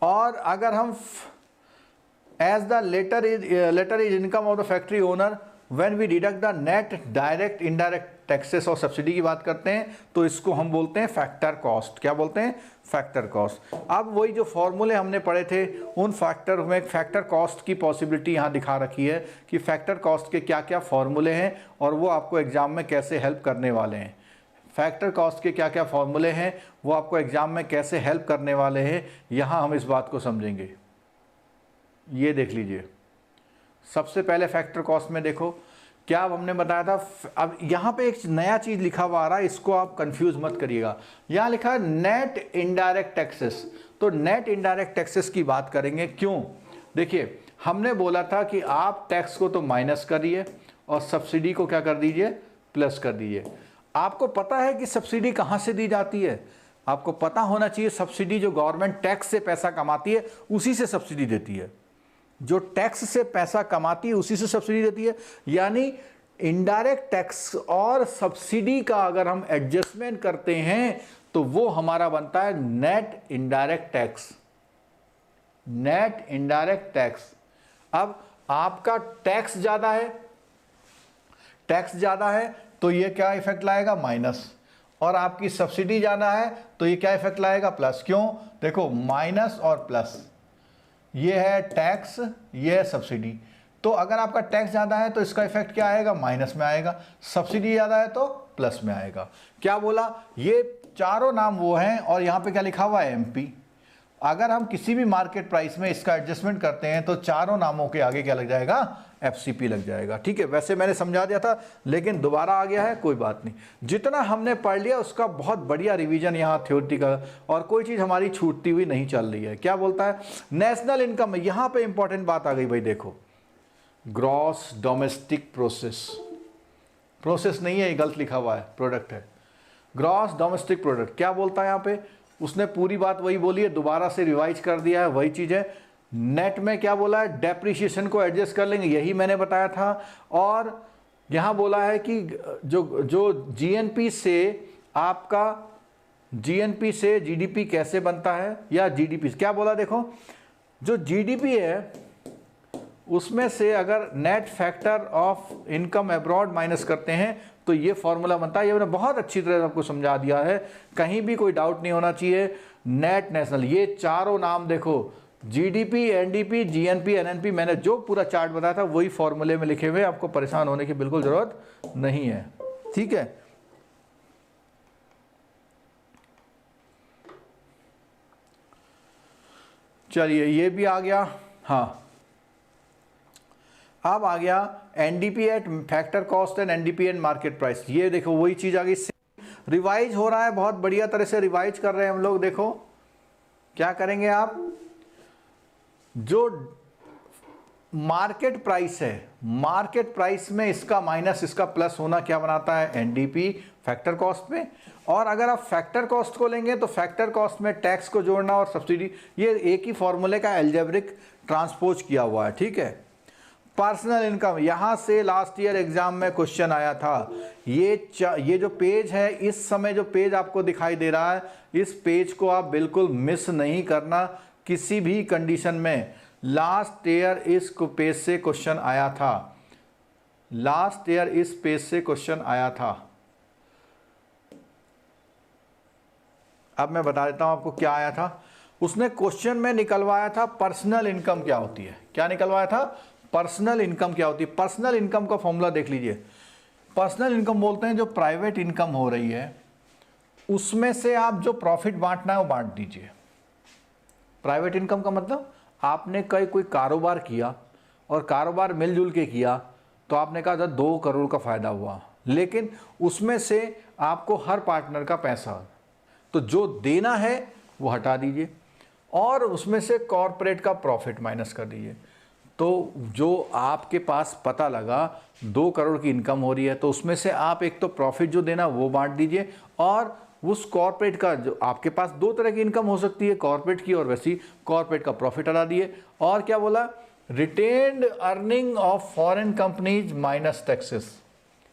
और अगर हम as the latter is income of the factory owner when we deduct the net direct indirect taxes और सब्सिडी की बात करते हैं तो इसको हम बोलते हैं फैक्टर कॉस्ट. क्या बोलते हैं, फैक्टर कॉस्ट. अब वही जो फॉर्मूले हमने पढ़े थे उन फैक्टर में फैक्टर कॉस्ट की पॉसिबिलिटी यहाँ दिखा रखी है कि फैक्टर कॉस्ट के क्या क्या फॉर्मूले हैं और वो आपको एग्जाम में कैसे हेल्प करने वाले हैं. फैक्टर कॉस्ट के क्या क्या फॉर्मूले हैं वो आपको एग्जाम में कैसे हेल्प करने वाले हैं, यहाँ हम इस बात को समझेंगे. ये देख लीजिए. सबसे पहले फैक्टर कॉस्ट में देखो क्या अब हमने बताया था. अब यहाँ पे एक नया चीज़ लिखा हुआ आ रहा है, इसको आप कंफ्यूज मत करिएगा. यहाँ लिखा है नेट इनडायरेक्ट टैक्सेस. तो नेट इनडायरेक्ट टैक्सेस की बात करेंगे. क्यों, देखिए हमने बोला था कि आप टैक्स को तो माइनस करिए और सब्सिडी को क्या कर दीजिए, प्लस कर दीजिए. आपको पता है कि सब्सिडी कहाँ से दी जाती है, आपको पता होना चाहिए. सब्सिडी जो गवर्नमेंट टैक्स से पैसा कमाती है उसी से सब्सिडी देती है. जो टैक्स से पैसा कमाती है उसी से सब्सिडी देती है. यानी इनडायरेक्ट टैक्स और सब्सिडी का अगर हम एडजस्टमेंट करते हैं तो वो हमारा बनता है net indirect tax. Net indirect tax. अब आपका टैक्स ज़्यादा है, टैक्स ज़्यादा है तो ये क्या इफेक्ट लाएगा, माइनस. और आपकी सब्सिडी ज़्यादा है तो ये क्या इफेक्ट लाएगा, प्लस. क्यों, देखो माइनस और प्लस, ये है टैक्स, ये है सब्सिडी. तो अगर आपका टैक्स ज़्यादा है तो इसका इफेक्ट क्या आएगा, माइनस में आएगा. सब्सिडी ज़्यादा है तो प्लस में आएगा. क्या बोला, ये चारों नाम वो हैं और यहाँ पे क्या लिखा हुआ है, एमपी. अगर हम किसी भी मार्केट प्राइस में इसका एडजस्टमेंट करते हैं तो चारों नामों के आगे क्या लग जाएगा, FCP लग जाएगा। ठीक है, वैसे मैंने समझा दिया था लेकिन दोबारा आ गया है, कोई बात नहीं। जितना हमने पढ़ लिया उसका बहुत बढ़िया रिवीजन यहाँ थ्योरी का, और कोई चीज़ हमारी छूटती हुई नहीं चल रही है। क्या बोलता है नेशनल इनकम, यहाँ पे इंपॉर्टेंट बात आ गई भाई, देखो ग्रॉस डोमेस्टिक प्रोसेस, प्रोसेस नहीं है, ये गलत लिखा हुआ है, प्रोडक्ट है, ग्रॉस डोमेस्टिक प्रोडक्ट। क्या बोलता है यहाँ पे, उसने पूरी बात वही बोली है, दोबारा से रिवाइज कर दिया है, वही चीज़ है। नेट में क्या बोला है, डेप्रिसिएशन को एडजस्ट कर लेंगे, यही मैंने बताया था। और यहाँ बोला है कि जो जीएनपी से आपका, जीएनपी से जीडीपी कैसे बनता है, या जीडीपी क्या बोला, देखो जो जीडीपी है उसमें से अगर net factor of income abroad minus करते हैं तो ये फॉर्मूला बनता है। ये मैंने बहुत अच्छी तरह आपको समझा दिया है, कहीं भी कोई डाउट नहीं होना चाहिए। नेट नेशनल, ये चारों नाम देखो, जीडीपी, एनडीपी, जीएनपी, एनएनपी, मैंने जो पूरा चार्ट बताया था वही फॉर्मूले में लिखे हुए, आपको परेशान होने की बिल्कुल जरूरत नहीं है। ठीक है, चलिए ये भी आ गया। हाँ, अब आ गया NDP at factor cost and NDP at market price. ये देखो वही चीज आ गई, रिवाइज हो रहा है, बहुत बढ़िया तरह से रिवाइज कर रहे हैं हम लोग। देखो क्या करेंगे आप, जो मार्केट प्राइस है, मार्केट प्राइस में इसका माइनस इसका प्लस होना क्या बनाता है, एनडीपी फैक्टर कॉस्ट में। और अगर आप फैक्टर कॉस्ट को लेंगे तो फैक्टर कॉस्ट में टैक्स को जोड़ना और सब्सिडी, ये एक ही फॉर्मूले का एल्जेब्रिक ट्रांसपोज किया हुआ है। ठीक है, पर्सनल इनकम, यहां से लास्ट ईयर एग्जाम में क्वेश्चन आया था। ये जो पेज है, इस समय जो पेज आपको दिखाई दे रहा है, इस पेज को आप बिल्कुल मिस नहीं करना किसी भी कंडीशन में। लास्ट ईयर इस पेज से क्वेश्चन आया था, लास्ट ईयर इस पेज से क्वेश्चन आया था। अब मैं बता देता हूं आपको क्या आया था। उसने क्वेश्चन में निकलवाया था पर्सनल इनकम क्या होती है। क्या निकलवाया था, पर्सनल इनकम क्या होती है। पर्सनल इनकम का फॉर्मूला देख लीजिए। पर्सनल इनकम बोलते हैं जो प्राइवेट इनकम हो रही है उसमें से आप जो प्रॉफिट बांटना है वो बांट दीजिए। प्राइवेट इनकम का मतलब आपने कोई कारोबार किया और कारोबार मिलजुल के किया तो आपने कहा था 2 करोड़ का फायदा हुआ, लेकिन उसमें से आपको हर पार्टनर का पैसा, तो जो देना है वो हटा दीजिए और उसमें से कॉर्पोरेट का प्रॉफिट माइनस कर दीजिए। तो जो आपके पास पता लगा 2 करोड़ की इनकम हो रही है तो उसमें से आप एक तो प्रॉफिट जो देना वो बांट दीजिए, और उस कॉर्पोरेट का जो आपके पास 2 तरह की इनकम हो सकती है, कॉर्पोरेट की और वैसी, कॉर्पोरेट का प्रॉफिट हटा दिए। और क्या बोला, retained earning of foreign companies minus taxes.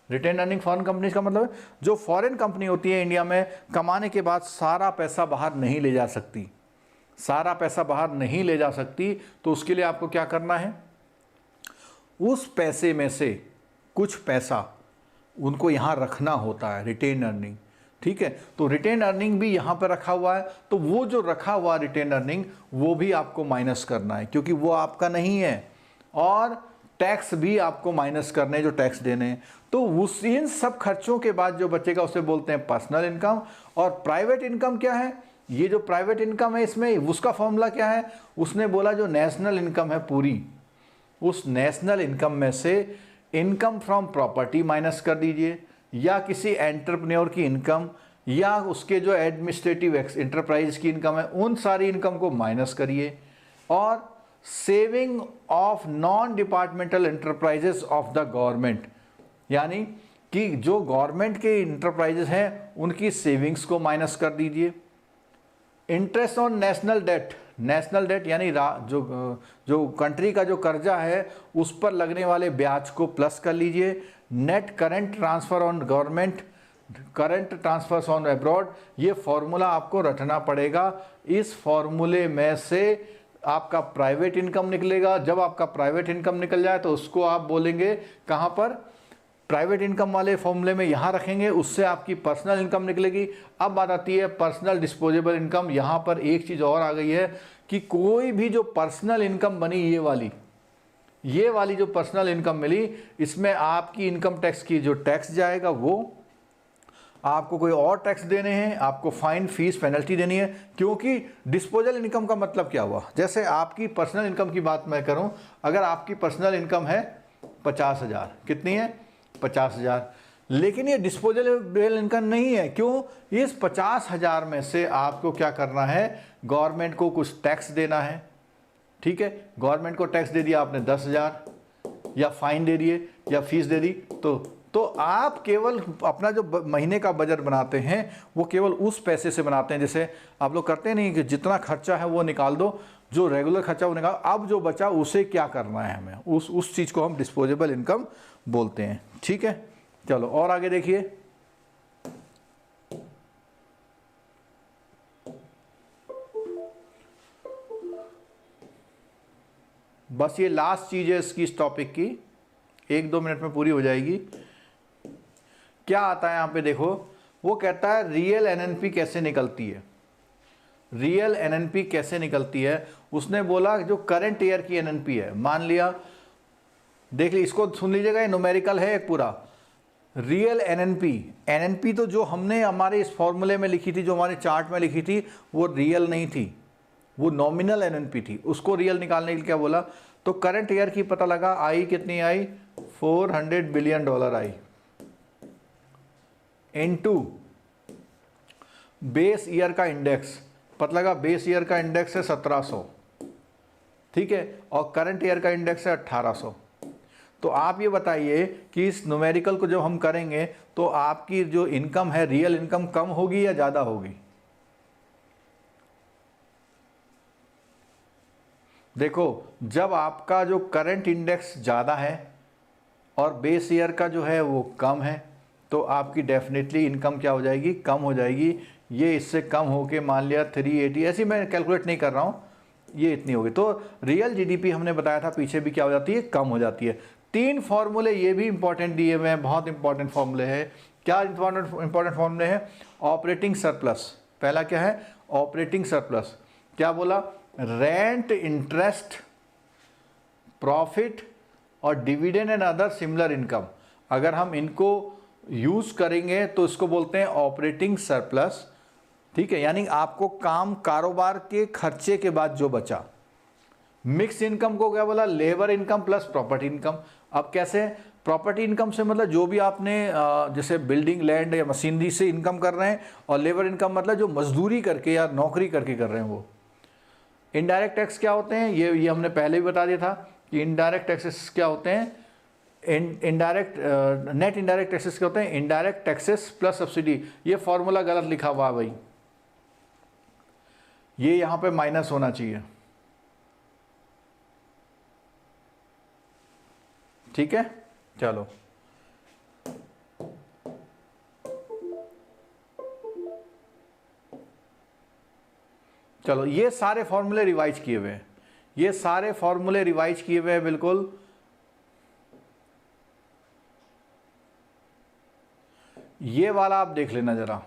Retain earning foreign companies का मतलब है जो फॉरेन कंपनी होती है इंडिया में कमाने के बाद सारा पैसा बाहर नहीं ले जा सकती, सारा पैसा बाहर नहीं ले जा सकती, तो उसके लिए आपको क्या करना है, उस पैसे में से कुछ पैसा उनको यहाँ रखना होता है, रिटेन अर्निंग। ठीक है, तो रिटेन अर्निंग भी यहाँ पर रखा हुआ है, तो वो जो रखा हुआ रिटेन अर्निंग वो भी आपको माइनस करना है क्योंकि वो आपका नहीं है, और टैक्स भी आपको माइनस करने, जो टैक्स देने हैं। तो उस इन सब खर्चों के बाद जो बचेगा उसे बोलते हैं पर्सनल इनकम। और प्राइवेट इनकम क्या है, ये जो प्राइवेट इनकम है इसमें उसका फॉर्मूला क्या है, उसने बोला जो नेशनल इनकम है पूरी, उस नेशनल इनकम में से इनकम फ्रॉम प्रॉपर्टी माइनस कर दीजिए, या किसी एंटरप्रेन्योर की इनकम, या उसके जो एडमिनिस्ट्रेटिव एंटरप्राइज की इनकम है, उन सारी इनकम को माइनस करिए। और saving of non departmental enterprises of the government, यानी कि जो गवर्नमेंट के इंटरप्राइजेस हैं उनकी सेविंग्स को माइनस कर दीजिए। Interest on national debt, national debt यानी जो कंट्री का जो कर्जा है उस पर लगने वाले ब्याज को प्लस कर लीजिए। Net current transfer on government, current transfers on abroad, ये फॉर्मूला आपको रटना पड़ेगा। इस फॉर्मूले में से आपका प्राइवेट इनकम निकलेगा। जब आपका प्राइवेट इनकम निकल जाए तो उसको आप बोलेंगे कहाँ पर, प्राइवेट इनकम वाले फॉर्मूले में यहाँ रखेंगे, उससे आपकी पर्सनल इनकम निकलेगी। अब बात आती है पर्सनल डिस्पोजेबल इनकम। यहाँ पर एक चीज़ और आ गई है कि कोई भी जो पर्सनल इनकम बनी, ये वाली जो पर्सनल इनकम मिली, इसमें आपकी इनकम टैक्स की जो टैक्स जाएगा वो आपको कोई और टैक्स देने हैं, आपको फाइन, फीस, पेनल्टी देनी है। क्योंकि डिस्पोजल इनकम का मतलब क्या हुआ, जैसे आपकी पर्सनल इनकम की बात मैं करूं, अगर आपकी पर्सनल इनकम है 50,000। कितनी है? 50,000। लेकिन ये डिस्पोजेबल इनकम नहीं है। क्यों? इस 50,000 में से आपको क्या करना है? गवर्नमेंट को कुछ टैक्स देना है। ठीक है, गवर्नमेंट को टैक्स दे दिया आपने 10,000, या फाइन दे दिए या फीस दे दी, तो आप केवल अपना जो महीने का बजट बनाते हैं वो केवल उस पैसे से बनाते हैं। जैसे आप लोग करते नहीं कि जितना खर्चा है वो निकाल दो, जो रेगुलर खर्चा वो निकाल, अब जो बचा उसे क्या करना है हमें, उस चीज़ को हम डिस्पोजेबल इनकम बोलते हैं। ठीक है, चलो और आगे देखिए। बस ये लास्ट चीज है इसकी, इस टॉपिक की, 1-2 मिनट में पूरी हो जाएगी। क्या आता है यहां पे देखो, वो कहता है रियल एनएनपी कैसे निकलती है। रियल एनएनपी कैसे निकलती है? उसने बोला जो करंट ईयर की एनएनपी है, मान लिया, देख ली, इसको सुन लीजिएगा, ये न्यूमेरिकल है एक पूरा। रियल एनएनपी तो जो हमने हमारे इस फॉर्मूले में लिखी थी, जो हमारे चार्ट में लिखी थी, वो रियल नहीं थी, वो नॉमिनल एनएनपी थी। उसको रियल निकालने के लिए क्या बोला? तो करंट ईयर की पता लगा, आई कितनी आई? $400 बिलियन आई, इनटू बेस ईयर का इंडेक्स, पता लगा बेस ईयर का इंडेक्स है 1700, ठीक है, और करंट ईयर का इंडेक्स है 1800। तो आप ये बताइए कि इस न्यूमेरिकल को जब हम करेंगे तो आपकी जो इनकम है, रियल इनकम, कम होगी या ज़्यादा होगी? देखो, जब आपका जो करंट इंडेक्स ज़्यादा है और बेस ईयर का जो है वो कम है, तो आपकी डेफिनेटली इनकम क्या हो जाएगी? कम हो जाएगी। ये इससे कम होके मान लिया 380, ऐसी मैं कैलकुलेट नहीं कर रहा हूँ, ये इतनी होगी। तो रियल जीडीपी हमने बताया था पीछे भी क्या हो जाती है? कम हो जाती है। 3 फॉर्मूले ये भी इंपॉर्टेंट दिए हुए हैं, बहुत इंपॉर्टेंट फॉर्मूले हैं। क्या इंपॉर्टेंट फॉर्मूले हैं? Operating surplus. पहला क्या है? Operating surplus. क्या बोला? रेंट, इंटरेस्ट, प्रॉफिट और dividend and other similar income. अगर हम इनको यूज करेंगे तो इसको बोलते हैं ऑपरेटिंग सरप्लस। ठीक है, यानी आपको कारोबार के खर्चे के बाद जो बचा। मिक्स इनकम को क्या बोला? Labour income plus property income. अब कैसे? प्रॉपर्टी इनकम से मतलब जो भी आपने जैसे बिल्डिंग, लैंड या मशीनरी से इनकम कर रहे हैं, और लेबर इनकम मतलब जो मजदूरी करके या नौकरी करके कर रहे हैं वो। इनडायरेक्ट टैक्स क्या होते हैं? ये हमने पहले भी बता दिया था कि इनडायरेक्ट टैक्सेस क्या होते हैं। नेट इनडायरेक्ट टैक्सेस क्या होते हैं? Indirect taxes plus subsidy. ये फॉर्मूला गलत लिखा हुआ है भाई, ये यहां पे माइनस होना चाहिए। ठीक है, चलो चलो, ये सारे फॉर्मूले रिवाइज किए हुए हैं, ये सारे फॉर्मूले रिवाइज किए हुए हैं बिल्कुल। ये वाला आप देख लेना जरा,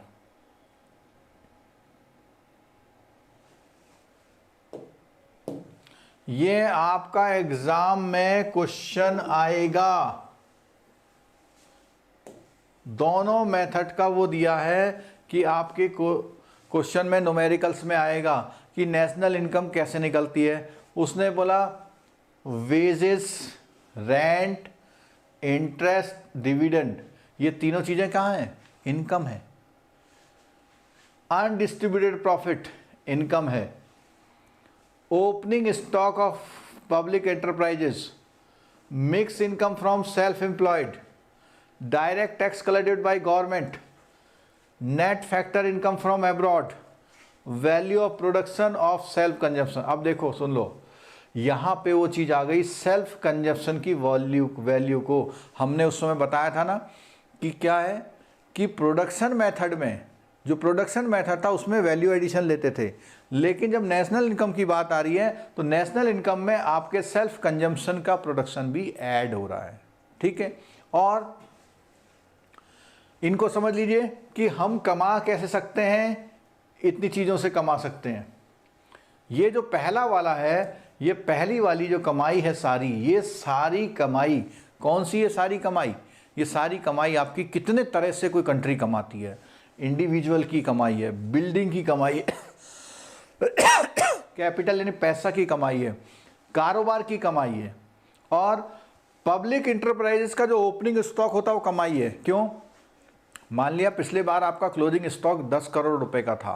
ये आपका एग्जाम में क्वेश्चन आएगा। दोनों मेथड का वो दिया है कि आपके क्वेश्चन में न्यूमेरिकल्स में आएगा कि नेशनल इनकम कैसे निकलती है। उसने बोला वेजेस, रेंट, इंटरेस्ट, डिविडेंड, ये तीनों चीजें कहाँ हैं? इनकम है। अनडिस्ट्रीब्यूटेड प्रॉफिट इनकम है। Opening stock of public enterprises, mix income from self employed, direct tax collected by government, net factor income from abroad, value of production of self consumption. अब देखो, सुन लो, यहां पे वो चीज आ गई, सेल्फ कंजप्शन की value को हमने उस समय बताया था ना कि क्या है कि प्रोडक्शन मेथड में, जो प्रोडक्शन मेथड था उसमें वैल्यू एडिशन लेते थे, लेकिन जब नेशनल इनकम की बात आ रही है तो नेशनल इनकम में आपके सेल्फ कंजम्पशन का प्रोडक्शन भी ऐड हो रहा है। ठीक है, और इनको समझ लीजिए कि हम कमा कैसे सकते हैं, इतनी चीज़ों से कमा सकते हैं। ये जो पहला वाला है, ये पहली वाली जो कमाई है सारी, ये सारी कमाई कौन सी है? सारी कमाई, ये सारी कमाई आपकी कितने तरह से कोई कंट्री कमाती है। इंडिविजुअल की कमाई है, बिल्डिंग की कमाई है, कैपिटल यानी पैसा की कमाई है, कारोबार की कमाई है, और पब्लिक इंटरप्राइजेस का जो ओपनिंग स्टॉक होता है वो कमाई है। क्यों? मान लिया पिछले बार आपका क्लोजिंग स्टॉक 10 करोड़ रुपए का था,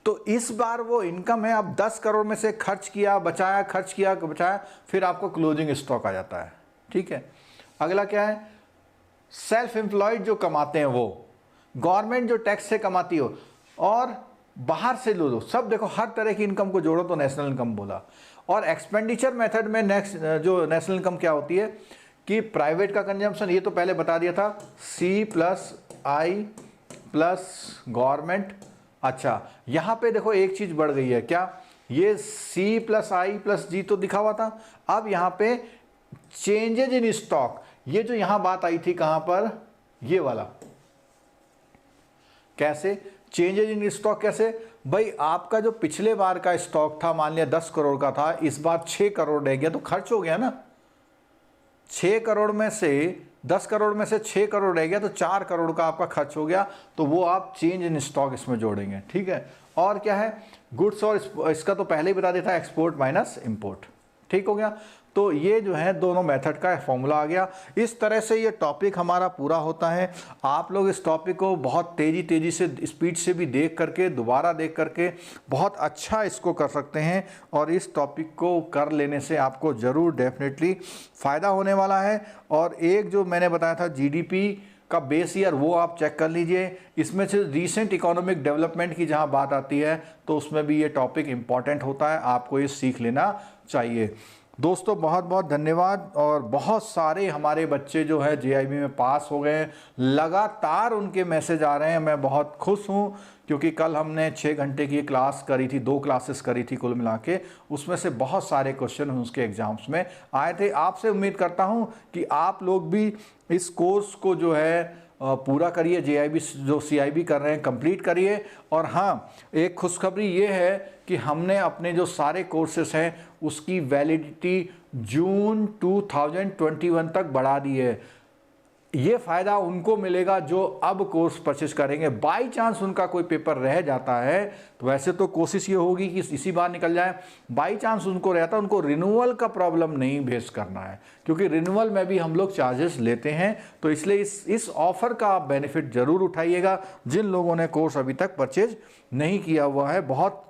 तो इस बार वो इनकम है, अब 10 करोड़ में से खर्च किया बचाया, खर्च किया बचाया, फिर आपको क्लोजिंग स्टॉक आ जाता है। ठीक है। अगला क्या है? सेल्फ एम्प्लॉयड जो कमाते हैं वो, गवर्नमेंट जो टैक्स से कमाती हो, और बाहर से लो, सब देखो हर तरह की इनकम को जोड़ो तो नेशनल इनकम बोला। और एक्सपेंडिचर मेथड में नेक्स्ट जो नेशनल इनकम क्या होती है कि प्राइवेट का कंजम्पशन, ये तो पहले बता दिया था, C plus I plus government. अच्छा, यहाँ पे देखो एक चीज बढ़ गई है, क्या? ये C plus I plus G तो दिखा हुआ था, अब यहाँ पे चेंजेज इन स्टॉक, ये जो यहाँ बात आई थी कहाँ पर, ये वाला, कैसे चेंजेज इन स्टॉक? कैसे भाई, आपका जो पिछले बार का स्टॉक था मान लिया 10 करोड़ का था, इस बार 6 करोड़ रह गया, तो खर्च हो गया ना। 6 करोड़ में से 10 करोड़ में से 6 करोड़ रह गया, तो 4 करोड़ का आपका खर्च हो गया, तो वो आप चेंज इन स्टॉक इसमें जोड़ेंगे। ठीक है। और क्या है? गुड्स, और इसका तो पहले ही बता दिया था, एक्सपोर्ट माइनस इंपोर्ट। ठीक हो गया। तो ये जो है दोनों मेथड का फॉर्मूला आ गया। इस तरह से ये टॉपिक हमारा पूरा होता है। आप लोग इस टॉपिक को बहुत तेज़ी से स्पीड से भी देख करके, दोबारा देख करके बहुत अच्छा इसको कर सकते हैं, और इस टॉपिक को कर लेने से आपको ज़रूर डेफिनेटली फ़ायदा होने वाला है। और एक जो मैंने बताया था GDP का बेस ईयर, वो आप चेक कर लीजिए। इसमें से रीसेंट इकोनॉमिक डेवलपमेंट की जहाँ बात आती है तो उसमें भी ये टॉपिक इम्पॉर्टेंट होता है, आपको ये सीख लेना चाहिए। दोस्तों बहुत बहुत धन्यवाद। और बहुत सारे हमारे बच्चे जो है JIB में पास हो गए हैं, लगातार उनके मैसेज आ रहे हैं, मैं बहुत खुश हूँ, क्योंकि कल हमने 6 घंटे की क्लास करी थी, 2 क्लासेस करी थी कुल मिला के, उसमें से बहुत सारे क्वेश्चन उसके एग्जाम्स में आए थे। आपसे उम्मीद करता हूँ कि आप लोग भी इस कोर्स को जो है पूरा करिए, JIB जो CIB कर रहे हैं कंप्लीट करिए। और हाँ, एक खुशखबरी ये है कि हमने अपने जो सारे कोर्सेस हैं उसकी वैलिडिटी जून 2021 तक बढ़ा दी है। ये फ़ायदा उनको मिलेगा जो अब कोर्स परचेज करेंगे। बाई चांस उनका कोई पेपर रह जाता है, तो वैसे तो कोशिश ये होगी कि इसी बार निकल जाए, बाई चांस उनको रहता है, उनको रिन्यूअल का प्रॉब्लम नहीं फेस करना है, क्योंकि रिन्यूअल में भी हम लोग चार्जेस लेते हैं। तो इसलिए इस ऑफ़र का आप बेनिफिट ज़रूर उठाइएगा जिन लोगों ने कोर्स अभी तक परचेज नहीं किया हुआ है। बहुत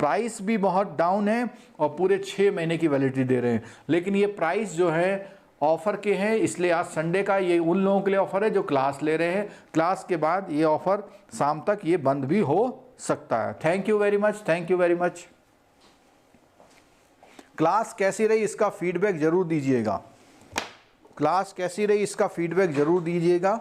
प्राइस भी बहुत डाउन है और पूरे 6 महीने की वैलिडिटी दे रहे हैं, लेकिन ये प्राइस जो है ऑफ़र के हैं, इसलिए आज संडे का ये उन लोगों के लिए ऑफ़र है जो क्लास ले रहे हैं। क्लास के बाद ये ऑफ़र शाम तक ये बंद भी हो सकता है। Thank you very much, thank you very much. Class कैसी रही इसका फीडबैक ज़रूर दीजिएगा, क्लास कैसी रही इसका फीडबैक ज़रूर दीजिएगा।